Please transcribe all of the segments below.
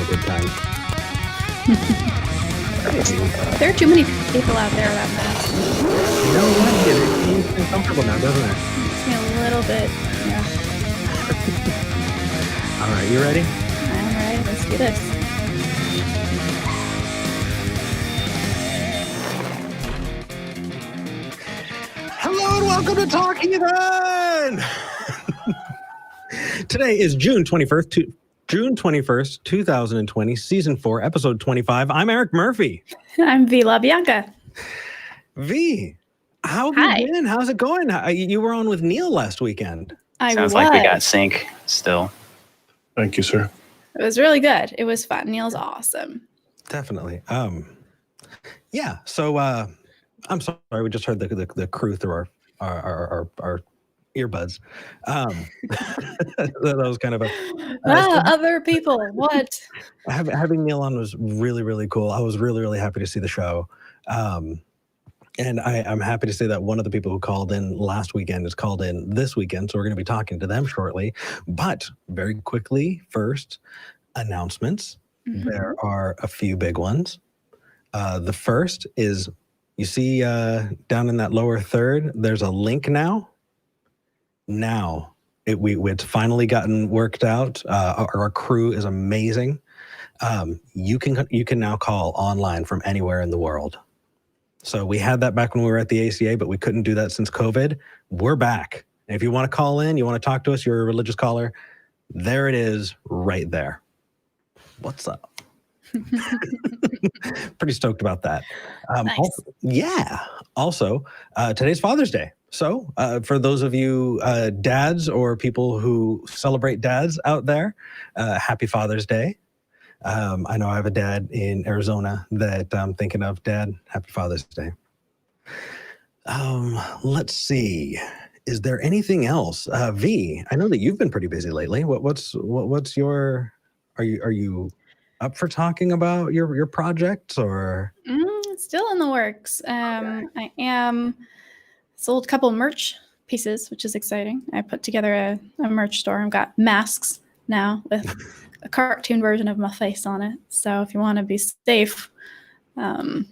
a good time. There are too many people out there that fast. You know what? It seems uncomfortable now, doesn't it? Makes me a little bit, yeah. All right, you ready? I'm ready. Let's do this. Hello and welcome to Talk Heathen! Today is June 21st, 2020, Season 4, Episode 25. I'm Eric Murphy. I'm Bianca. V, how have you been? How's it going? You were on with Neil last weekend. Sounds like we got sync still. Thank you, sir. It was really good. It was fun. Neil's awesome. Definitely. Yeah. So I'm sorry, we just heard the crew through our earbuds. That was kind of a other people. What? Having Neil on was really, really cool. I was really, really happy to see the show. And I'm happy to say that one of the people who called in last weekend is called in this weekend. So we're going to be talking to them shortly. But very quickly, first, announcements. Mm-hmm. There are a few big ones. The first is, you see down in that lower third, there's a link now. Now, it's finally gotten worked out. Our crew is amazing. You can now call online from anywhere in the world. So we had that back when we were at the ACA, but we couldn't do that since COVID. We're back. And if you want to call in, you want to talk to us, you're a religious caller, there it is right there. What's up? Pretty stoked about that. Nice. Also, today's Father's Day. So for those of you dads or people who celebrate dads out there, happy Father's Day. I know I have a dad in Arizona that I'm thinking of. Dad, happy Father's Day. Let's see. Is there anything else? V, I know that you've been pretty busy lately. What's your? Are you up for talking about your projects or? Still in the works. I am sold a couple of merch pieces, which is exciting. I put together a merch store. I've got masks now with a cartoon version of my face on it. So if you want to be safe and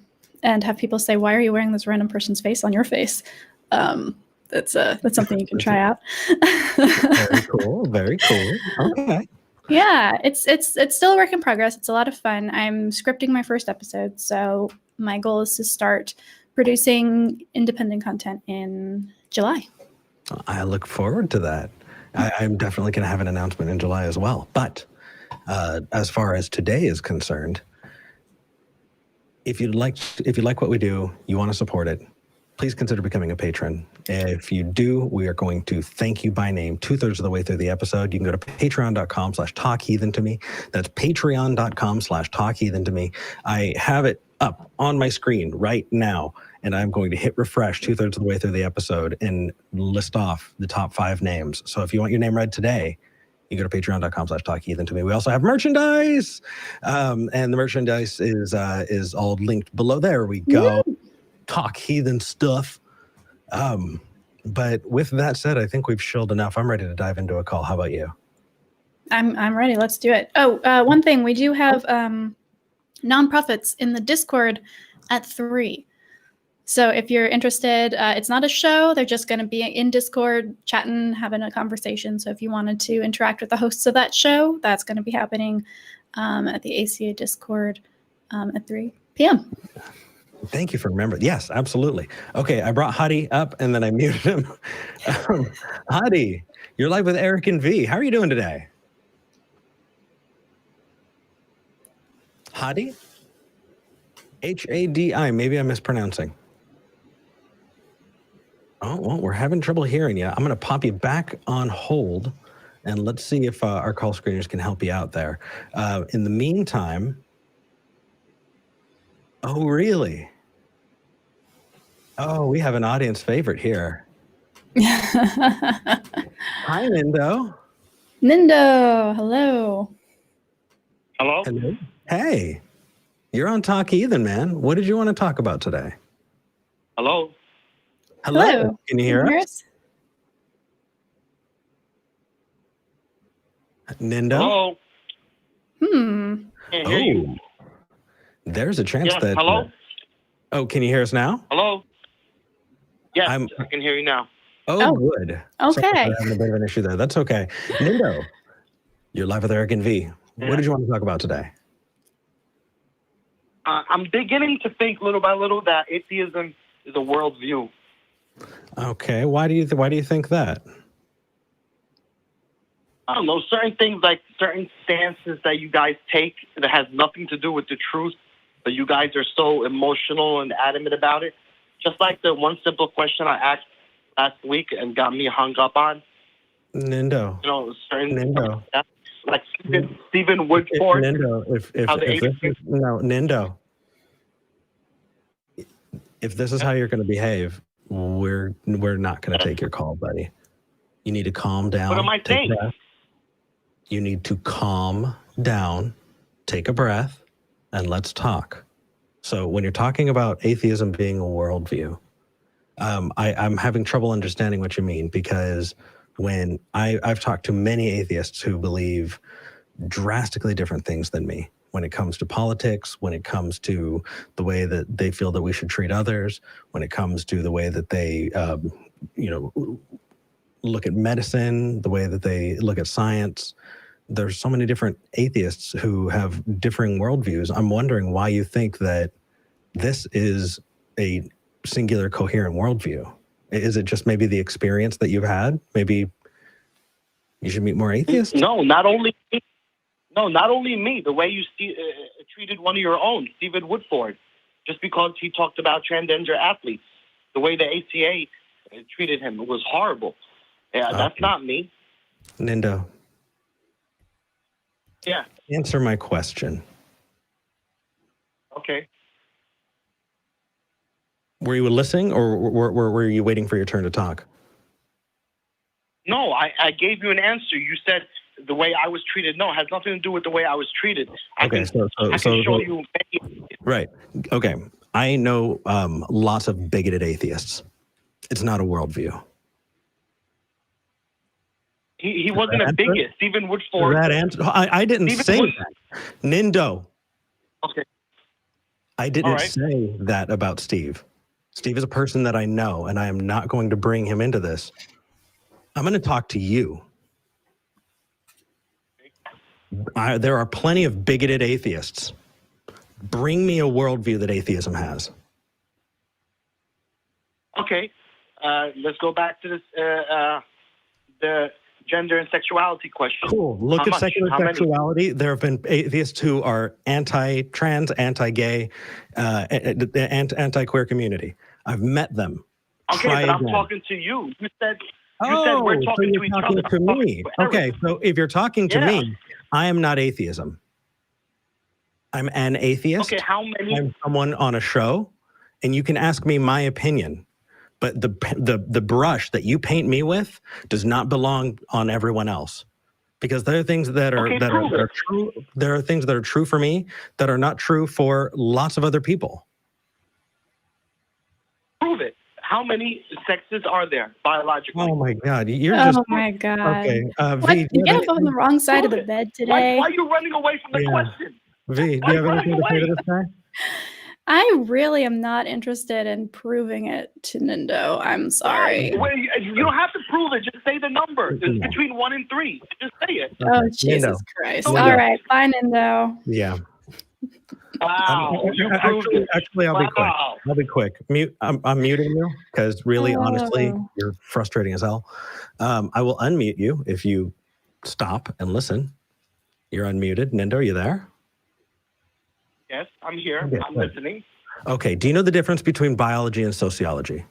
have people say, why are you wearing this random person's face on your face? That's something you can try out. Very cool. Very cool. Okay. Yeah, it's still a work in progress. It's a lot of fun. I'm scripting my first episode. So my goal is to start producing independent content in July. I look forward to that. I'm definitely going to have an announcement in July as well. But as far as today is concerned, if you like what we do, you want to support it, please consider becoming a patron. If you do, we are going to thank you by name 2/3 of the way through the episode. You can go to patreon.com/talkheathen-to-me. That's patreon.com/talkheathen-to-me. I have it up on my screen right now, and I'm going to hit refresh 2/3 of the way through the episode and list off the top 5 names. So if you want your name read today, you go to patreon.com/talkheathen-to-me. We also have merchandise, and the merchandise is all linked below there. We go. Woo! Talk Heathen stuff. But with that said, I think we've shilled enough. I'm ready to dive into a call. How about you? I'm ready. Let's do it. One thing, we do have nonprofits in the Discord at 3. So if you're interested, it's not a show. They're just going to be in Discord chatting, having a conversation. So if you wanted to interact with the hosts of that show, that's going to be happening at the ACA Discord at 3 p.m. Thank you for remembering. Yes, absolutely. Okay, I brought Hadi up and then I muted him. Hadi, you're live with Eric and V. How are you doing today? Hadi? Hadi. Maybe I'm mispronouncing. Oh, well, we're having trouble hearing you. I'm going to pop you back on hold and let's see if our call screeners can help you out there. In the meantime, oh, really? Oh, we have an audience favorite here. Hi, Nindo. Nindo, hello. Hello? Hello. Hey, you're on Talk Heathen, man. What did you want to talk about today? Hello? Hello. Can you hear us? Hello? Nindo? Can't hear you. There's a chance Yes, that. hello? Oh, can you hear us now? Hello? Yes, I'm- I can hear you now. Oh, good. Okay. Sorry, I'm having a bit of an issue there. That's okay. Nindo, you're live with Eric and V. What did you want to talk about today? I'm beginning to think little by little that atheism is a worldview. Okay, why do you think that? I don't know, certain things like certain stances that you guys take that has nothing to do with the truth, but you guys are so emotional and adamant about it. Just like the one simple question I asked last week and got me hung up on. Nindo. You know, certain Nindo. like Stephen Woodford. Nindo, Nindo. If this is how you're going to behave, we're not going to take your call, buddy. You need to calm down. What am I saying? You need to calm down, take a breath, and let's talk. So when you're talking about atheism being a worldview, I'm having trouble understanding what you mean, because when I've talked to many atheists who believe drastically different things than me when it comes to politics, when it comes to the way that they feel that we should treat others, when it comes to the way that they, look at medicine, the way that they look at science. There's so many different atheists who have differing worldviews. I'm wondering why you think that this is a singular, coherent worldview. Is it just maybe the experience that you've had? Maybe you should meet more atheists? No, not only me. The way you treated one of your own, Stephen Woodford, just because he talked about transgender athletes. The way the ACA treated him, it was horrible. Yeah, that's not me. Nindo. Yeah. Answer my question. Okay. Were you listening, or were you waiting for your turn to talk? No, I gave you an answer. You said the way I was treated. No, it has nothing to do with the way I was treated. I can show you. Right. Okay. I know lots of bigoted atheists. It's not a worldview. He wasn't a bigot. Stephen Woodford. That answer. I didn't say that. Nindo. Okay. I didn't say that about Steve. Steve is a person that I know, and I am not going to bring him into this. I'm going to talk to you. There are plenty of bigoted atheists. Bring me a worldview that atheism has. Okay. Let's go back to this, the gender and sexuality question. Cool. Look at secular sexuality. There have been atheists who are anti-trans, anti-gay, anti-queer community. I've met them. Okay, but I'm talking to you. You said we're talking to each other. To me. Okay, so if you're talking to me, I am not atheism. I'm an atheist. Okay, how many? I'm someone on a show, and you can ask me my opinion. But the brush that you paint me with does not belong on everyone else, because there are things that are true. There are things that are true for me that are not true for lots of other people. Prove it. How many sexes are there biologically? Oh my God, you're just. Oh my God. Okay, V, you get up on the wrong side of the bed today. Why are you running away from the question? V, do you have anything to say to this guy? I really am not interested in proving it to Nindo. I'm sorry. Well, you don't have to prove it. Just say the number. It's between 1 and 3. Just say it. Oh, Jesus Christ. Nindo. All right. Bye, Nindo. Yeah. Wow. Actually, I'll be quick. I'll be quick. I'm muting you because really, honestly, you're frustrating as hell. I will unmute you if you stop and listen. You're unmuted. Nindo, are you there? Yes, I'm here. Okay, I'm listening. Okay. Do you know the difference between biology and sociology?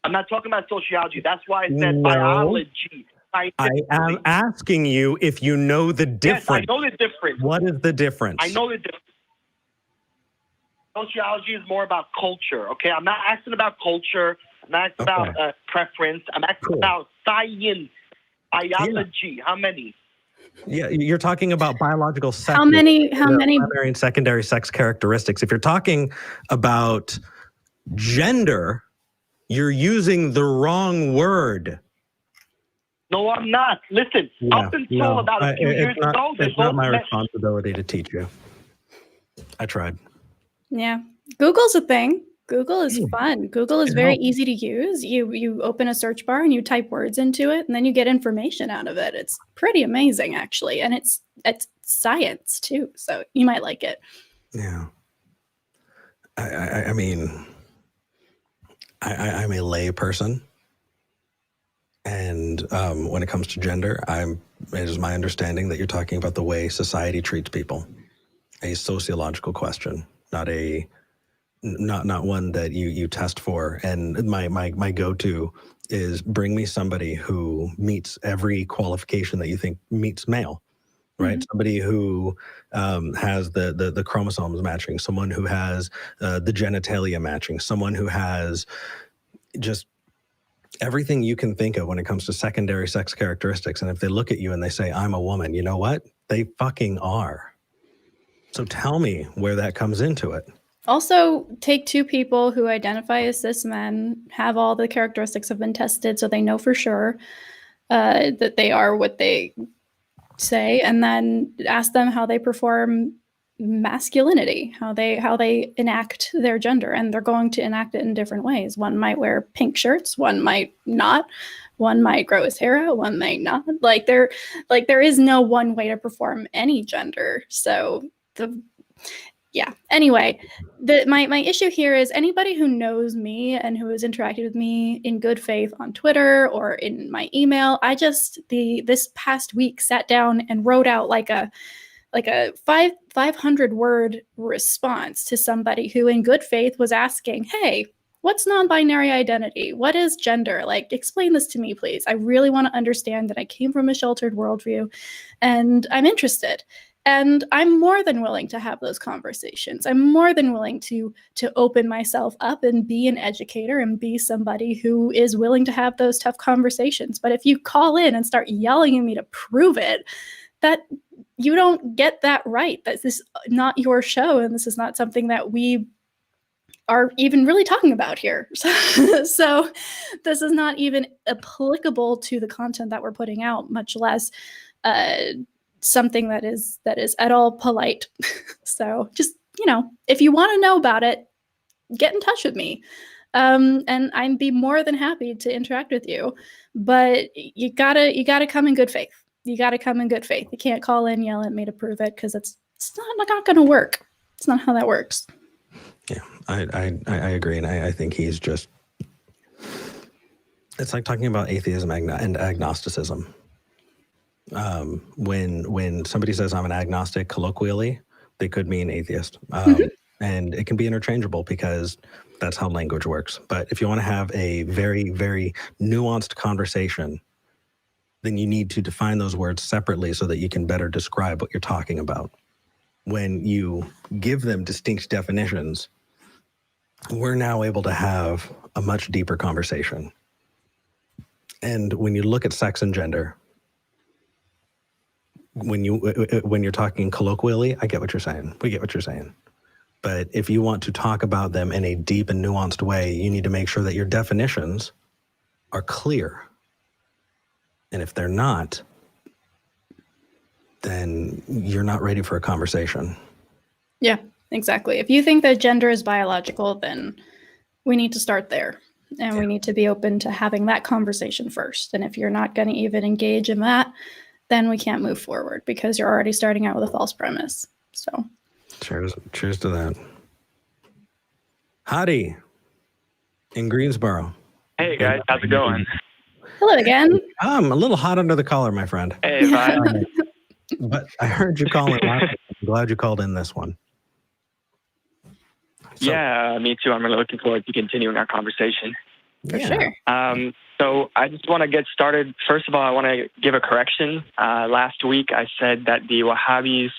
I'm not talking about sociology. That's why I said biology. I am asking you if you know the difference. Yes, I know the difference. What is the difference? I know the difference. Sociology is more about culture, okay? I'm not asking about culture. I'm not asking about preference. I'm asking about science, biology. Yeah. How many? Yeah, you're talking about biological sex. How many? Primary and secondary sex characteristics. If you're talking about gender, you're using the wrong word. No, I'm not. Listen, up until about a few years ago, it's not my responsibility to teach you. I tried. Yeah. Google's a thing. Google is fun. Google is very easy to use. You open a search bar and you type words into it, and then you get information out of it. It's pretty amazing, actually. And it's science too. So you might like it. Yeah. I mean, I'm a lay person. And when it comes to gender, it is my understanding that you're talking about the way society treats people. A sociological question, not one that you test for. And my go-to is bring me somebody who meets every qualification that you think meets male, right? Mm-hmm. Somebody who has the chromosomes matching, someone who has the genitalia matching, someone who has just everything you can think of when it comes to secondary sex characteristics. And if they look at you and they say, I'm a woman, you know what? They fucking are. So tell me where that comes into it. Also, take two people who identify as cis men, have all the characteristics have been tested, so they know for sure that they are what they say, and then ask them how they perform masculinity, how they enact their gender, and they're going to enact it in different ways. One might wear pink shirts, one might not. One might grow his hair out, one might not. There is no one way to perform any gender. So Anyway, my issue here is anybody who knows me and who has interacted with me in good faith on Twitter or in my email, I just this past week sat down and wrote out like a 500 word response to somebody who in good faith was asking, hey, what's non-binary identity? What is gender? Explain this to me, please. I really want to understand that I came from a sheltered worldview and I'm interested. And I'm more than willing to have those conversations. I'm more than willing to open myself up and be an educator and be somebody who is willing to have those tough conversations. But if you call in and start yelling at me to prove it, that you don't get that right. That this is not your show, and this is not something that we are even really talking about here. So this is not even applicable to the content that we're putting out, much less something that is at all polite. So just, if you want to know about it, get in touch with me. And I'd be more than happy to interact with you. But you gotta come in good faith. You gotta come in good faith. You can't call in, yell at me to prove it, because it's not gonna work. It's not how that works. Yeah, I agree. And I think he's just, it's like talking about atheism and agnosticism. When somebody says I'm an agnostic, colloquially, they could mean atheist. And it can be interchangeable because that's how language works. But if you want to have a very, very nuanced conversation, then you need to define those words separately so that you can better describe what you're talking about. When you give them distinct definitions, we're now able to have a much deeper conversation. And when you look at sex and gender, when you're talking colloquially, I get what you're saying. We get what you're saying. But if you want to talk about them in a deep and nuanced way, you need to make sure that your definitions are clear. And if they're not, then you're not ready for a conversation. Yeah, exactly. If you think that gender is biological, then we need to start there. And we need to be open to having that conversation first. And if you're not going to even engage in that, then we can't move forward because you're already starting out with a false premise. So cheers to that. Hadi in Greensboro. Hey guys, how's it going? Hello again. I'm a little hot under the collar, my friend. Hey, fine. But I heard you call in last week. I'm glad you called in this one. So, yeah, me too. I'm really looking forward to continuing our conversation. For sure. So I just want to get started. First of all, I want to give a correction. Last week, I said that the Wahhabis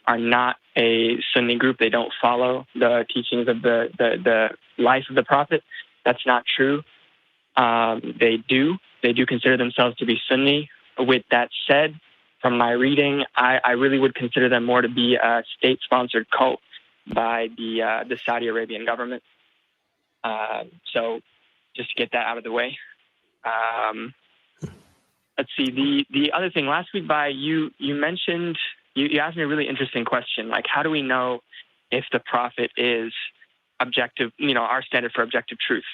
are not a Sunni group. They don't follow the teachings of the life of the Prophet. That's not true. They do consider themselves to be Sunni. With that said, from my reading, I really would consider them more to be a state-sponsored cult by the Saudi Arabian government. So just to get that out of the way. let's see. The other thing, last week, you mentioned, you asked me a really interesting question, like how do we know if the prophet is objective, our standard for objective truth?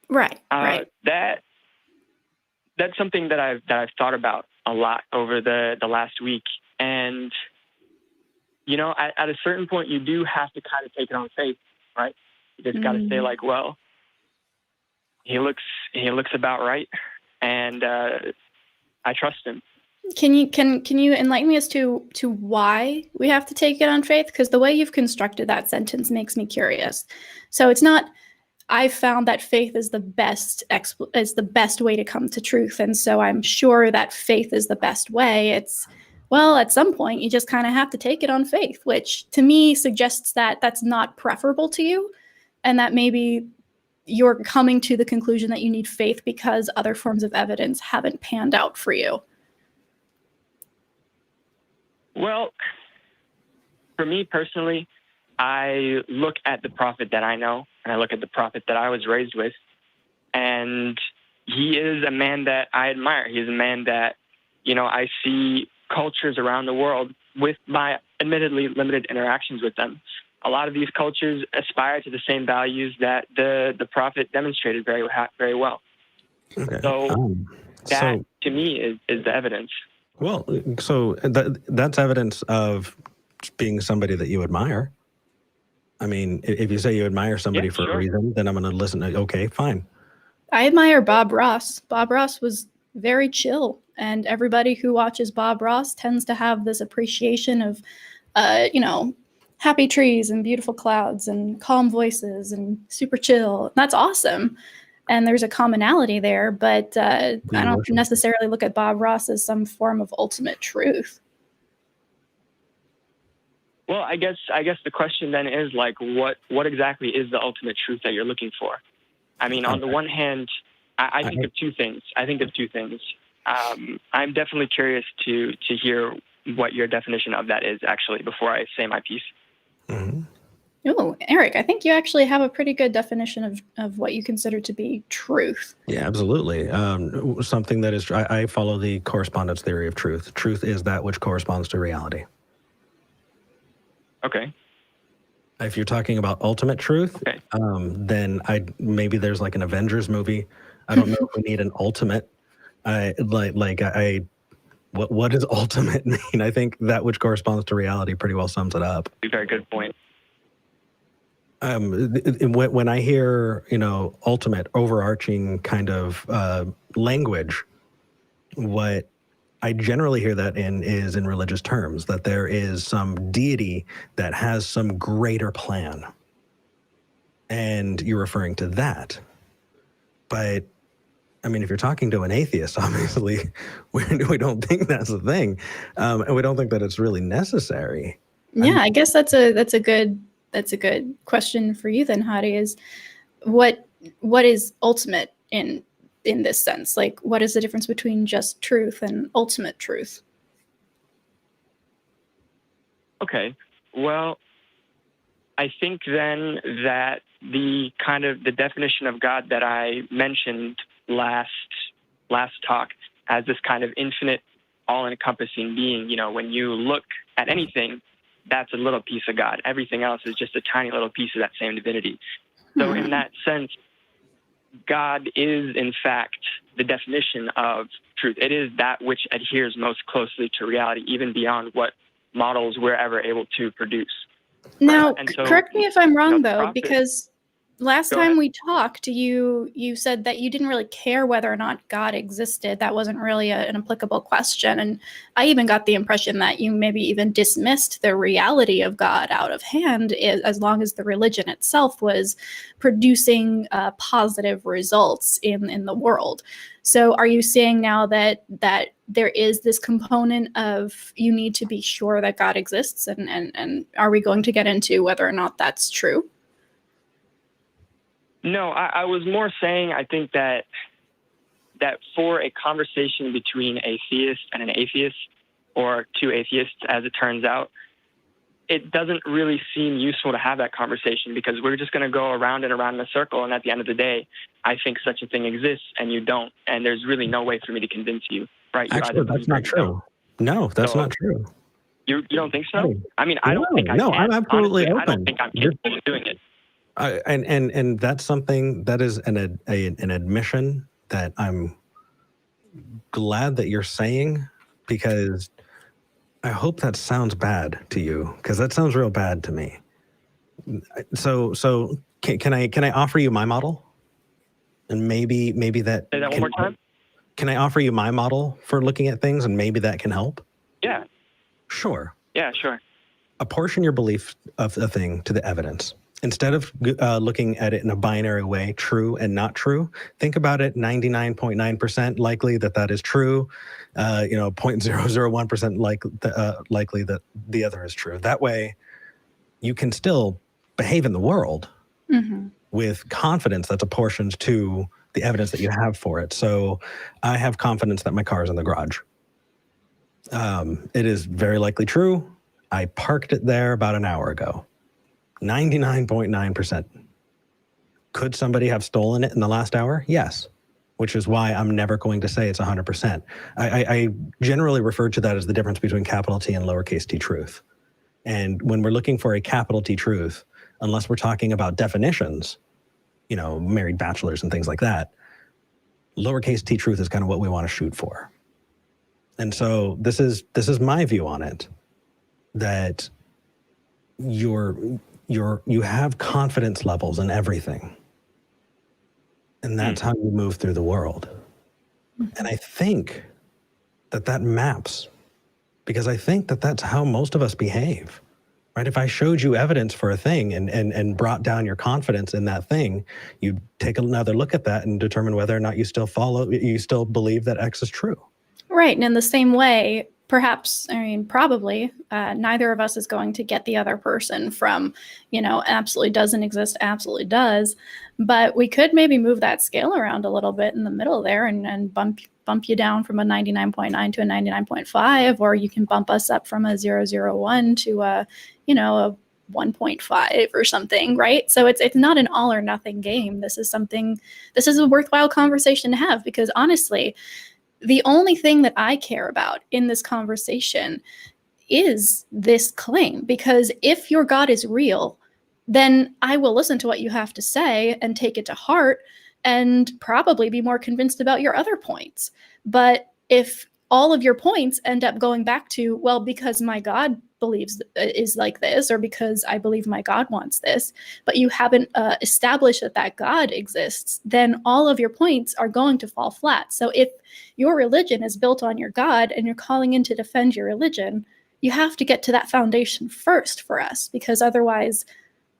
Right. Right. That's something that I've thought about a lot over the last week. And, at a certain point, you do have to kind of take it on faith, right? You just got to say like, well, he looks about right. And I trust him. Can you enlighten me as to why we have to take it on faith? Because the way you've constructed that sentence makes me curious. So it's not, I found that faith is the best way to come to truth, and so I'm sure that faith is the best way. It's, well, at some point you just kind of have to take it on faith, which to me suggests that that's not preferable to you, and that maybe you're coming to the conclusion that you need faith because other forms of evidence haven't panned out for you. Well, for me personally, I look at the prophet that I know, and I look at the prophet that I was raised with, and he is a man that I admire. He is a man that, I see cultures around the world with my admittedly limited interactions with them. A lot of these cultures aspire to the same values that the prophet demonstrated very well. Okay. So that, to me, is the evidence. Well, so that's evidence of being somebody that you admire. I mean, if you say you admire somebody for a reason, then I'm going to listen. Okay, fine. I admire Bob Ross. Bob Ross was very chill, and everybody who watches Bob Ross tends to have this appreciation of, happy trees and beautiful clouds and calm voices and super chill. That's awesome. And there's a commonality there, but I don't necessarily look at Bob Ross as some form of ultimate truth. Well, I guess the question then is like, what exactly is the ultimate truth that you're looking for? I mean, on the one hand, I think of two things. I'm definitely curious to hear what your definition of that is, actually, before I say my piece. Mm-hmm. Oh, Eric, I think you actually have a pretty good definition of what you consider to be truth. Yeah, absolutely. Something that is, I follow the correspondence theory of truth. Truth is that which corresponds to reality. Okay. If you're talking about ultimate truth, then maybe there's like an Avengers movie. I don't know if we need an ultimate. What does ultimate mean? I think that which corresponds to reality pretty well sums it up. Very good point. When I hear, ultimate, overarching kind of language, what I generally hear that is in religious terms, that there is some deity that has some greater plan. And you're referring to that. But, I mean, if you're talking to an atheist, obviously, we don't think that's a thing. And we don't think that it's really necessary. Yeah, I guess that's a good question for you then, Hadi, is what is ultimate in this sense? Like, what is the difference between just truth and ultimate truth? Okay. Well, I think then that the definition of God that I mentioned last talk as this kind of infinite, all-encompassing being, when you look at anything, that's a little piece of God. Everything else is just a tiny little piece of that same divinity. So in that sense, God is, in fact, the definition of truth. It is that which adheres most closely to reality, even beyond what models we're ever able to produce. Now, And so, correct me if I'm wrong, though, prophet, because last time we talked, you said that you didn't really care whether or not God existed. That wasn't really an applicable question. And I even got the impression that you maybe even dismissed the reality of God out of hand, as long as the religion itself was producing positive results in the world. So are you saying now that there is this component of you need to be sure that God exists? And are we going to get into whether or not that's true? No, I was more saying I think that for a conversation between a theist and an atheist, or two atheists, as it turns out, it doesn't really seem useful to have that conversation because we're just going to go around and around in a circle. And at the end of the day, I think such a thing exists and you don't. And there's really no way for me to convince you. right? You Actually, either that's believe or not you true. No, that's So- not true. don't. You don't think so? No. I mean, I don't think I No, can. I'm absolutely Honestly, I open. don't think I'm capable of doing it. And that's something that is an admission that I'm glad that you're saying, because I hope that sounds bad to you, because that sounds real bad to me. So can I offer you my model? And maybe that Say that one more time. Can I offer you my model for looking at things, and maybe that can help? Yeah. Sure. Yeah, sure. Apportion your belief of a thing to the evidence. Instead of looking at it in a binary way, true and not true, think about it 99.9% likely that is true, 0.001% likely that the other is true. That way, you can still behave in the world with confidence that's apportioned to the evidence that you have for it. So I have confidence that my car is in the garage. It is very likely true. I parked it there about an hour ago. 99.9%. Could somebody have stolen it in the last hour? Yes, which is why I'm never going to say it's 100%. I generally refer to that as the difference between capital T and lowercase t truth. And when we're looking for a capital T truth, unless we're talking about definitions, married bachelors and things like that, lowercase t truth is kind of what we want to shoot for. And so this is my view on it, that you have confidence levels in everything. And that's how you move through the world. And I think that maps, because I think that's how most of us behave, right? If I showed you evidence for a thing and brought down your confidence in that thing, you'd take another look at that and determine whether or not you still believe that X is true. Right. And in the same way, probably neither of us is going to get the other person from, absolutely doesn't exist, absolutely does. But we could maybe move that scale around a little bit in the middle there and bump you down from a 99.9 to a 99.5, or you can bump us up from a 0.001 to a 1.5 or something, right? So it's not an all or nothing game. This is a worthwhile conversation to have, because honestly, the only thing that I care about in this conversation is this claim, because if your God is real, then I will listen to what you have to say and take it to heart and probably be more convinced about your other points. But if all of your points end up going back to, well, because my God believes is like this, or because I believe my God wants this, but you haven't established that God exists, then all of your points are going to fall flat. So if your religion is built on your God and you're calling in to defend your religion, you have to get to that foundation first for us, because otherwise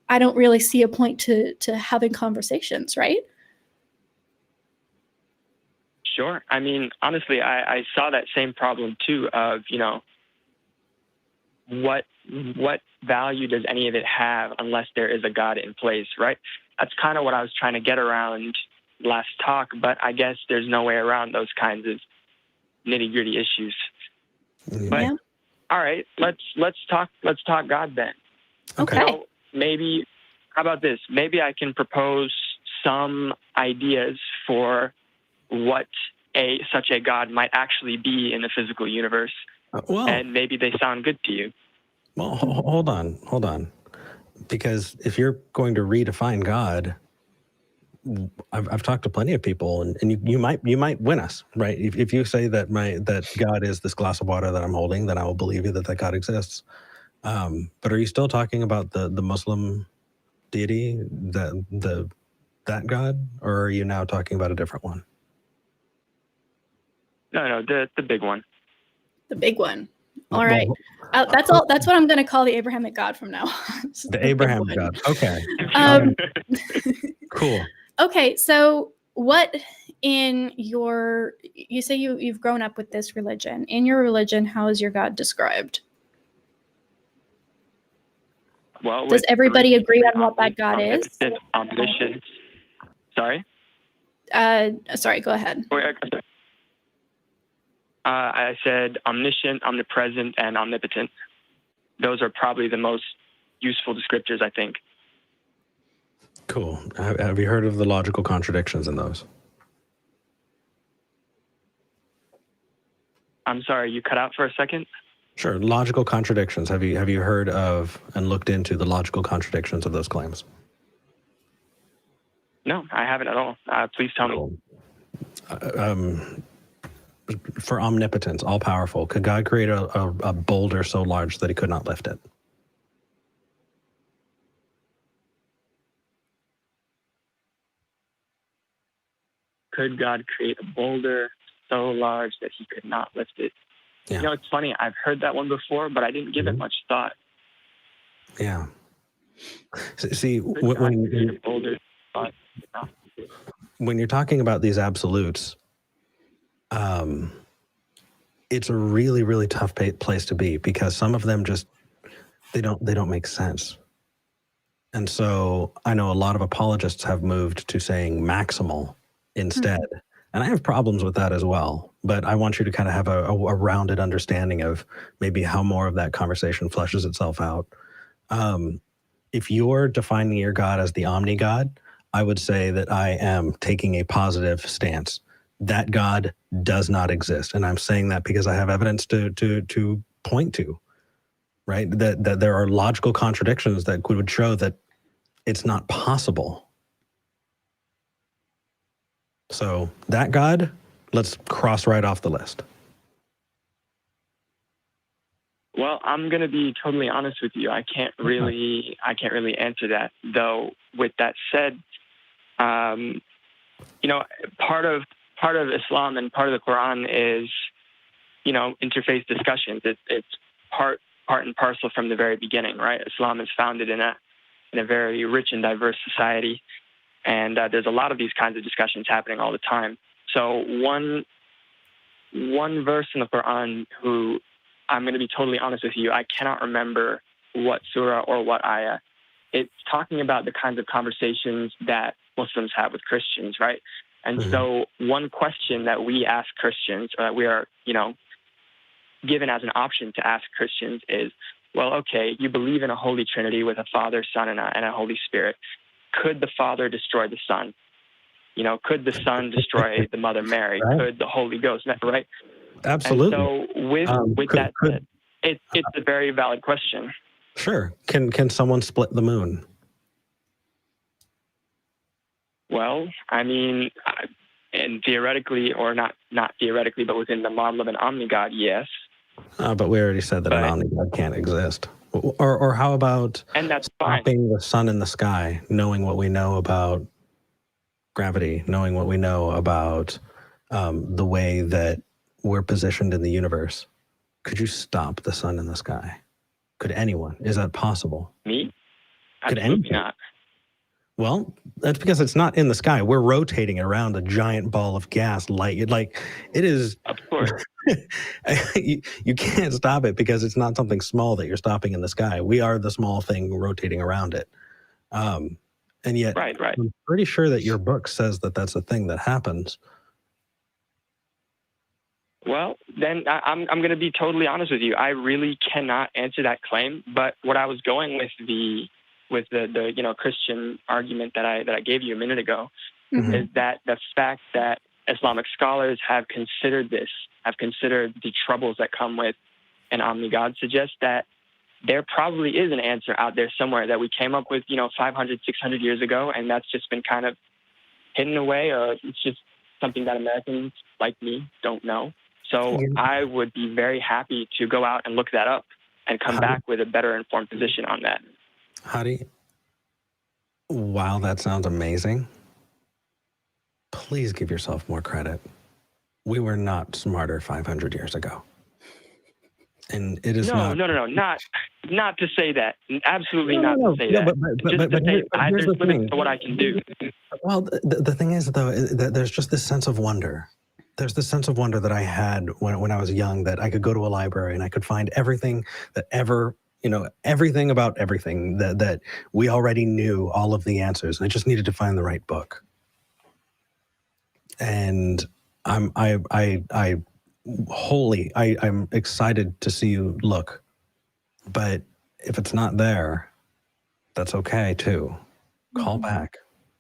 I don't really see a point to having conversations, right? Sure. I mean, honestly, I saw that same problem too of, what value does any of it have unless there is a God in place, right? That's kind of what I was trying to get around last talk, but I guess there's no way around those kinds of nitty-gritty issues. Yeah. But all right, let's talk God then. Okay. So maybe, how about this? Maybe I can propose some ideas for what such a God might actually be in the physical universe. And maybe they sound good to you. Well, hold on. Because if you're going to redefine God, I've talked to plenty of people, and you might win us, right? If you say that God is this glass of water that I'm holding, then I will believe you that God exists. But are you still talking about the Muslim deity, that God, or are you now talking about a different one? No, the big one. The big one. All right. That's all. That's what I'm going to call the Abrahamic God from now on. The Abraham God. Okay. Cool. Okay. So what you say you've grown up with this religion. In your religion, how is your God described? Well, does everybody agree on what that God is? Omniscience. Sorry? Sorry, go ahead. I said omniscient, omnipresent, and omnipotent. Those are probably the most useful descriptors, I think. Cool. Have you heard of the logical contradictions in those? I'm sorry, you cut out for a second. Sure. Logical contradictions. Have you heard of and looked into the logical contradictions of those claims? No, I haven't at all. Please tell me. Cool. For omnipotence, all powerful, could God create a boulder so large that he could not lift it? Could God create a boulder so large that he could not lift it? Yeah. You know, it's funny. I've heard that one before, but I didn't give it much thought. Yeah. See, Could God create a boulder, but when you're talking about these absolutes, it's a really, really tough place to be, because some of them just they don't make sense. And so I know a lot of apologists have moved to saying maximal instead. And I have problems with that as well. But I want you to kind of have a rounded understanding of maybe how more of that conversation fleshes itself out. If you're defining your God as the omni-God, I would say that I am taking a positive stance. That God does not exist. And I'm saying that because I have evidence to point to, right? That there are logical contradictions that would show that it's not possible. So that God, let's cross right off the list. Well, I'm going to be totally honest with you. I can't really answer that. Though, with that said, you know, part of Islam and part of the Quran is, you know, interfaith discussions. It's part and parcel from the very beginning, right? Islam is founded in a very rich and diverse society, and there's a lot of these kinds of discussions happening all the time. So one verse in the Quran, who I'm going to be totally honest with you, I cannot remember what surah or what ayah. It's talking about the kinds of conversations that Muslims have with Christians, right? And so one question that we ask Christians, or that we are, you know, given as an option to ask Christians is, well, okay, you believe in a Holy Trinity with a Father, Son, and a Holy Spirit. Could the Father destroy the Son? You know, could the Son destroy the Mother Mary? Right. Could the Holy Ghost, right? Absolutely. And so with that said, it's a very valid question. Sure. Can someone split the moon? Well, I mean, and theoretically, or not theoretically, but within the model of an omni-God, yes. But we already said that an omni-God can't exist. Or how about and that's stopping the sun in the sky, knowing what we know about gravity, knowing what we know about the way that we're positioned in the universe? Could you stop the sun in the sky? Could anyone? Is that possible? Me? Could Absolutely not. Well, that's because it's not in the sky. We're rotating around a giant ball of gas, light. Like, it is. Of course. you can't stop it because it's not something small that you're stopping in the sky. We are the small thing rotating around it. And yet, right. I'm pretty sure that your book says that that's a thing that happens. Well, then I'm going to be totally honest with you. I really cannot answer that claim. But what I was going with the you know, Christian argument that I gave you a minute ago is that the fact that Islamic scholars have considered the troubles that come with an omni-God suggests that there probably is an answer out there somewhere that we came up with, you know, 500, 600 years ago, and that's just been kind of hidden away, or it's just something that Americans like me don't know. So I would be very happy to go out and look that up and come back with a better informed position on that. Hadi, wow, that sounds amazing. Please give yourself more credit. We were not smarter 500 years ago. And it is not to say that. Absolutely not to say that. I just limit to what I can do. Well, the thing is, though, that there's just this sense of wonder. There's this sense of wonder that I had when I was young, that I could go to a library and I could find everything that ever, you know, everything about everything that we already knew, all of the answers. And I just needed to find the right book. And I'm excited to see you look. But if it's not there, that's okay too. Call back,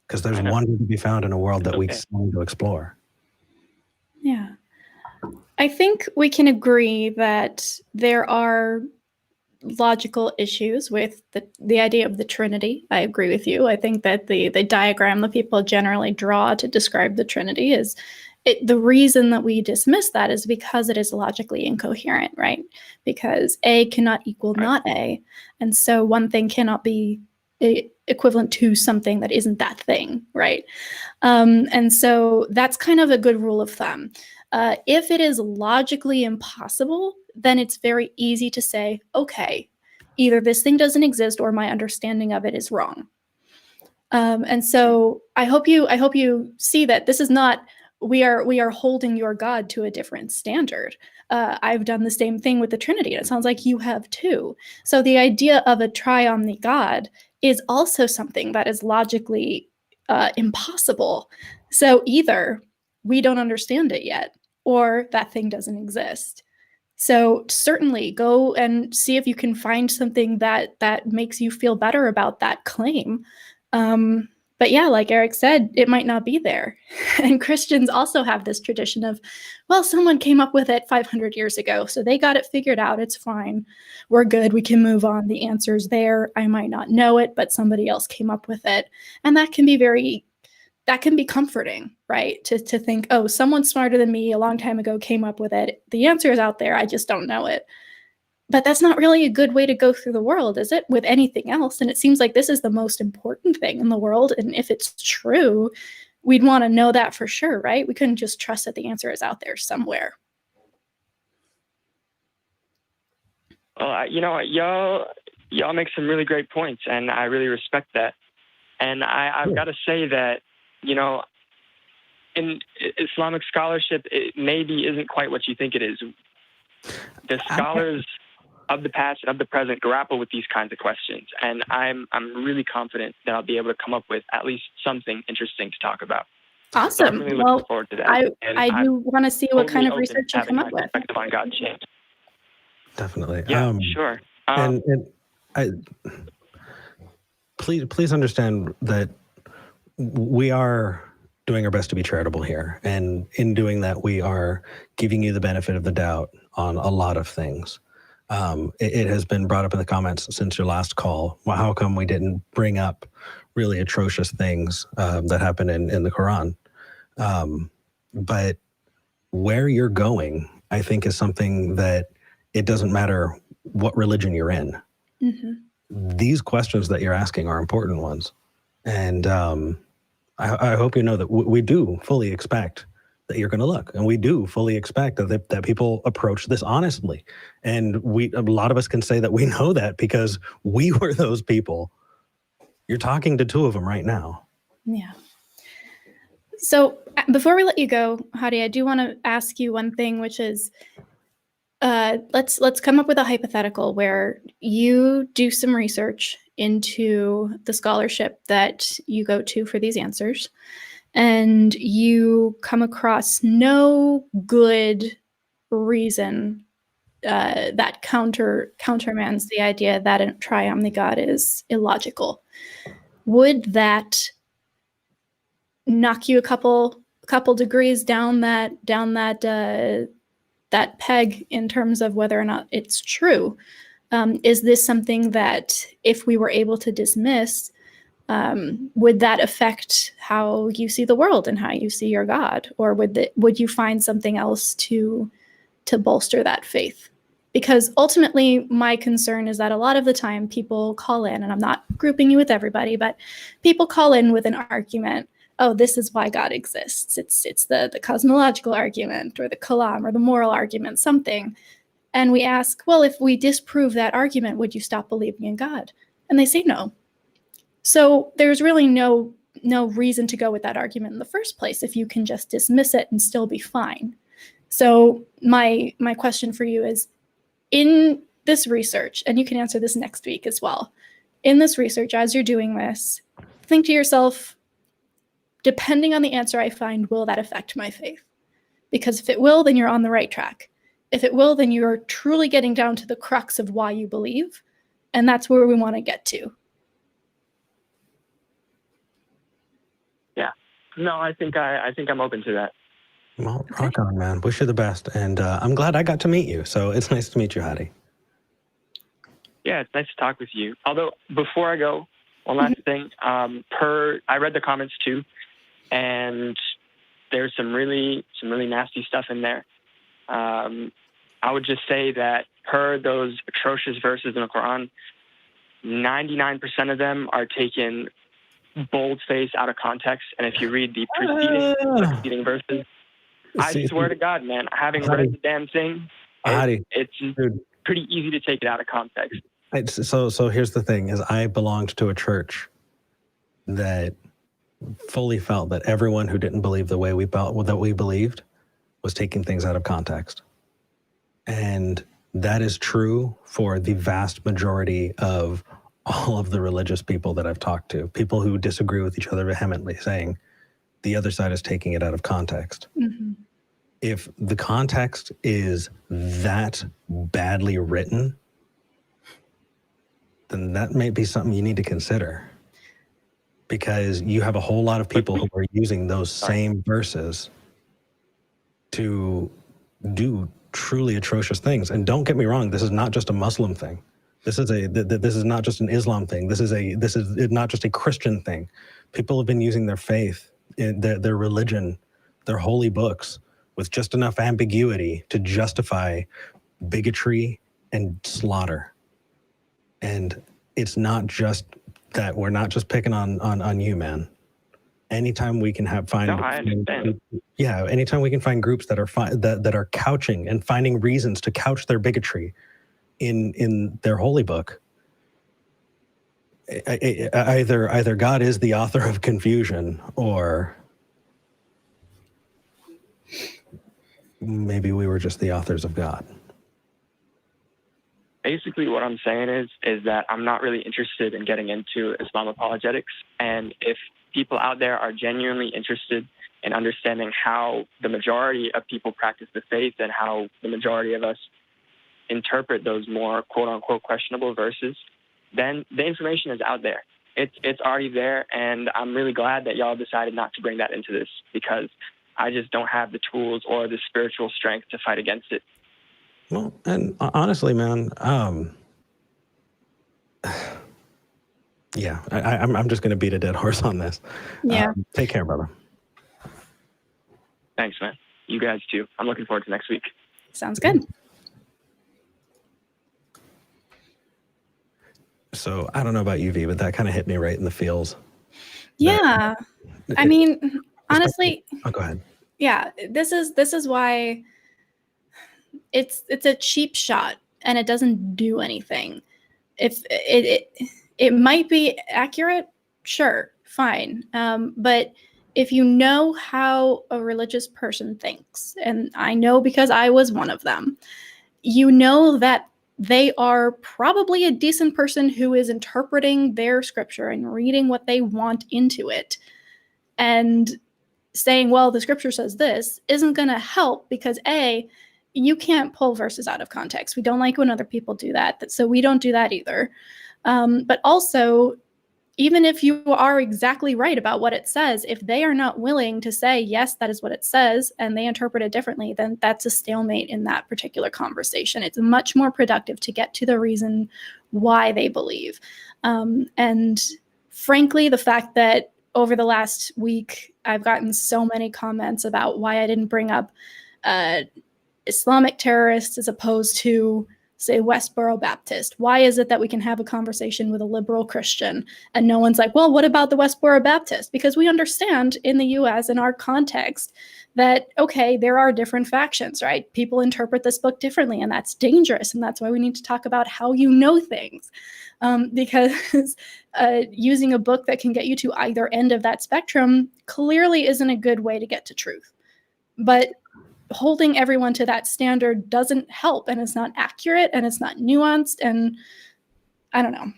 because there's wonder to be found in a world that we still need to explore. Yeah. I think we can agree that there are logical issues with the idea of the Trinity. I agree with you. I think that the diagram that people generally draw to describe the Trinity is the reason that we dismiss that is because it is logically incoherent, right? Because A cannot equal not A. And so one thing cannot be equivalent to something that isn't that thing, right? And so that's kind of a good rule of thumb. If it is logically impossible, then it's very easy to say, okay, either this thing doesn't exist or my understanding of it is wrong. And so I hope you see that this is not we are holding your God to a different standard. I've done the same thing with the Trinity, and it sounds like you have too. So the idea of a triomni God is also something that is logically impossible. So either we don't understand it yet, or that thing doesn't exist. So certainly go and see if you can find something that makes you feel better about that claim. But yeah, like Eric said, it might not be there. And Christians also have this tradition of, well, someone came up with it 500 years ago, so they got it figured out. It's fine. We're good. We can move on. The answer's there. I might not know it, but somebody else came up with it. And that can be comforting, right? To think, oh, someone smarter than me a long time ago came up with it. The answer is out there. I just don't know it. But that's not really a good way to go through the world, is it? With anything else. And it seems like this is the most important thing in the world. And if it's true, we'd want to know that for sure, right? We couldn't just trust that the answer is out there somewhere. Well, you know what, y'all make some really great points, and I really respect that. And I've got to say that, you know, in Islamic scholarship, it maybe isn't quite what you think it is. The scholars of the past and of the present grapple with these kinds of questions, and I'm really confident that I'll be able to come up with at least something interesting to talk about. Awesome. So I'm really looking forward to that. I do want to see what kind of research you come up with. Perspective on God change. Definitely. Yeah, sure. And please understand that we are doing our best to be charitable here. And in doing that, we are giving you the benefit of the doubt on a lot of things. It has been brought up in the comments since your last call. Well, how come we didn't bring up really atrocious things that happen in the Quran? But where you're going, I think, is something that it doesn't matter what religion you're in. Mm-hmm. These questions that you're asking are important ones. And I hope you know that we do fully expect that you're going to look, and we do fully expect that people approach this honestly. And a lot of us can say that we know that because we were those people. You're talking to two of them right now. Yeah. So before we let you go, Hadi, I do want to ask you one thing, which is, let's come up with a hypothetical where you do some research into the scholarship that you go to for these answers, and you come across no good reason that countermands the idea that a triomni God is illogical. Would that knock you a couple degrees down that peg in terms of whether or not it's true? Is this something that, if we were able to dismiss, would that affect how you see the world and how you see your God? Or would you find something else to bolster that faith? Because ultimately, my concern is that a lot of the time people call in, and I'm not grouping you with everybody, but people call in with an argument. Oh, this is why God exists. It's the cosmological argument, or the kalam, or the moral argument, something. And we ask, well, if we disprove that argument, would you stop believing in God? And they say no. So there's really no reason to go with that argument in the first place if you can just dismiss it and still be fine. So my question for you is, in this research, and you can answer this next week as well, in this research, as you're doing this, think to yourself, depending on the answer I find, will that affect my faith? Because if it will, then you're on the right track. If it will, then you're truly getting down to the crux of why you believe, and that's where we want to get to. Yeah. No, I think I'm open to that. Well, rock on, man. Wish you the best. And I'm glad I got to meet you. So it's nice to meet you, Hadi. Yeah, it's nice to talk with you. Although, before I go, one last thing. I read the comments too, and there's some really nasty stuff in there. I would just say that per those atrocious verses in the Quran, 99% of them are taken bold-faced out of context. And if you read the preceding verses, I swear to God, man, having read the damn thing, it's pretty easy to take it out of context. So here's the thing: is I belonged to a church that fully felt that everyone who didn't believe the way we believed was taking things out of context, and that is true for the vast majority of all of the religious people that I've talked to. People who disagree with each other vehemently, saying the other side is taking it out of context. Mm-hmm. If the context is that badly written, then that may be something you need to consider, because you have a whole lot of people who are using those same verses to do truly atrocious things. And don't get me wrong, this is not just a Muslim thing. This is not just an Islam thing. This is not just a Christian thing. People have been using their faith, their religion, their holy books with just enough ambiguity to justify bigotry and slaughter. And it's not just that. We're not just picking on you, man. Anytime we can anytime we can find groups that are that are couching and finding reasons to couch their bigotry in their holy book, either God is the author of confusion, or maybe we were just the authors of God. Basically, what I'm saying is that I'm not really interested in getting into Islam apologetics. And if people out there are genuinely interested in understanding how the majority of people practice the faith and how the majority of us interpret those more quote-unquote questionable verses, then the information is out there. It's already there, and I'm really glad that y'all decided not to bring that into this, because I just don't have the tools or the spiritual strength to fight against it. Well, and honestly, man, yeah, I'm just going to beat a dead horse on this. Yeah. Take care, brother. Thanks, man. You guys too. I'm looking forward to next week. Sounds good. So I don't know about you, V, but that kind of hit me right in the feels. Yeah. I mean, honestly. Oh, go ahead. Yeah, this is why it's a cheap shot and it doesn't do anything. If it might be accurate, sure, fine. But if you know how a religious person thinks, and I know because I was one of them, you know that they are probably a decent person who is interpreting their scripture and reading what they want into it, and saying, well, the scripture says this, isn't going to help, because A, you can't pull verses out of context. We don't like when other people do that, so we don't do that either. But also, even if you are exactly right about what it says, if they are not willing to say, yes, that is what it says, and they interpret it differently, then that's a stalemate in that particular conversation. It's much more productive to get to the reason why they believe. And frankly, the fact that over the last week, I've gotten so many comments about why I didn't bring up Islamic terrorists as opposed to, say, Westboro Baptist. Why is it that we can have a conversation with a liberal Christian and no one's like, well, what about the Westboro Baptist? Because we understand in the US, in our context, that, okay, there are different factions, right? People interpret this book differently, and that's dangerous. And that's why we need to talk about how you know things. Because using a book that can get you to either end of that spectrum clearly isn't a good way to get to truth. But holding everyone to that standard doesn't help, and it's not accurate, and it's not nuanced, and I don't know.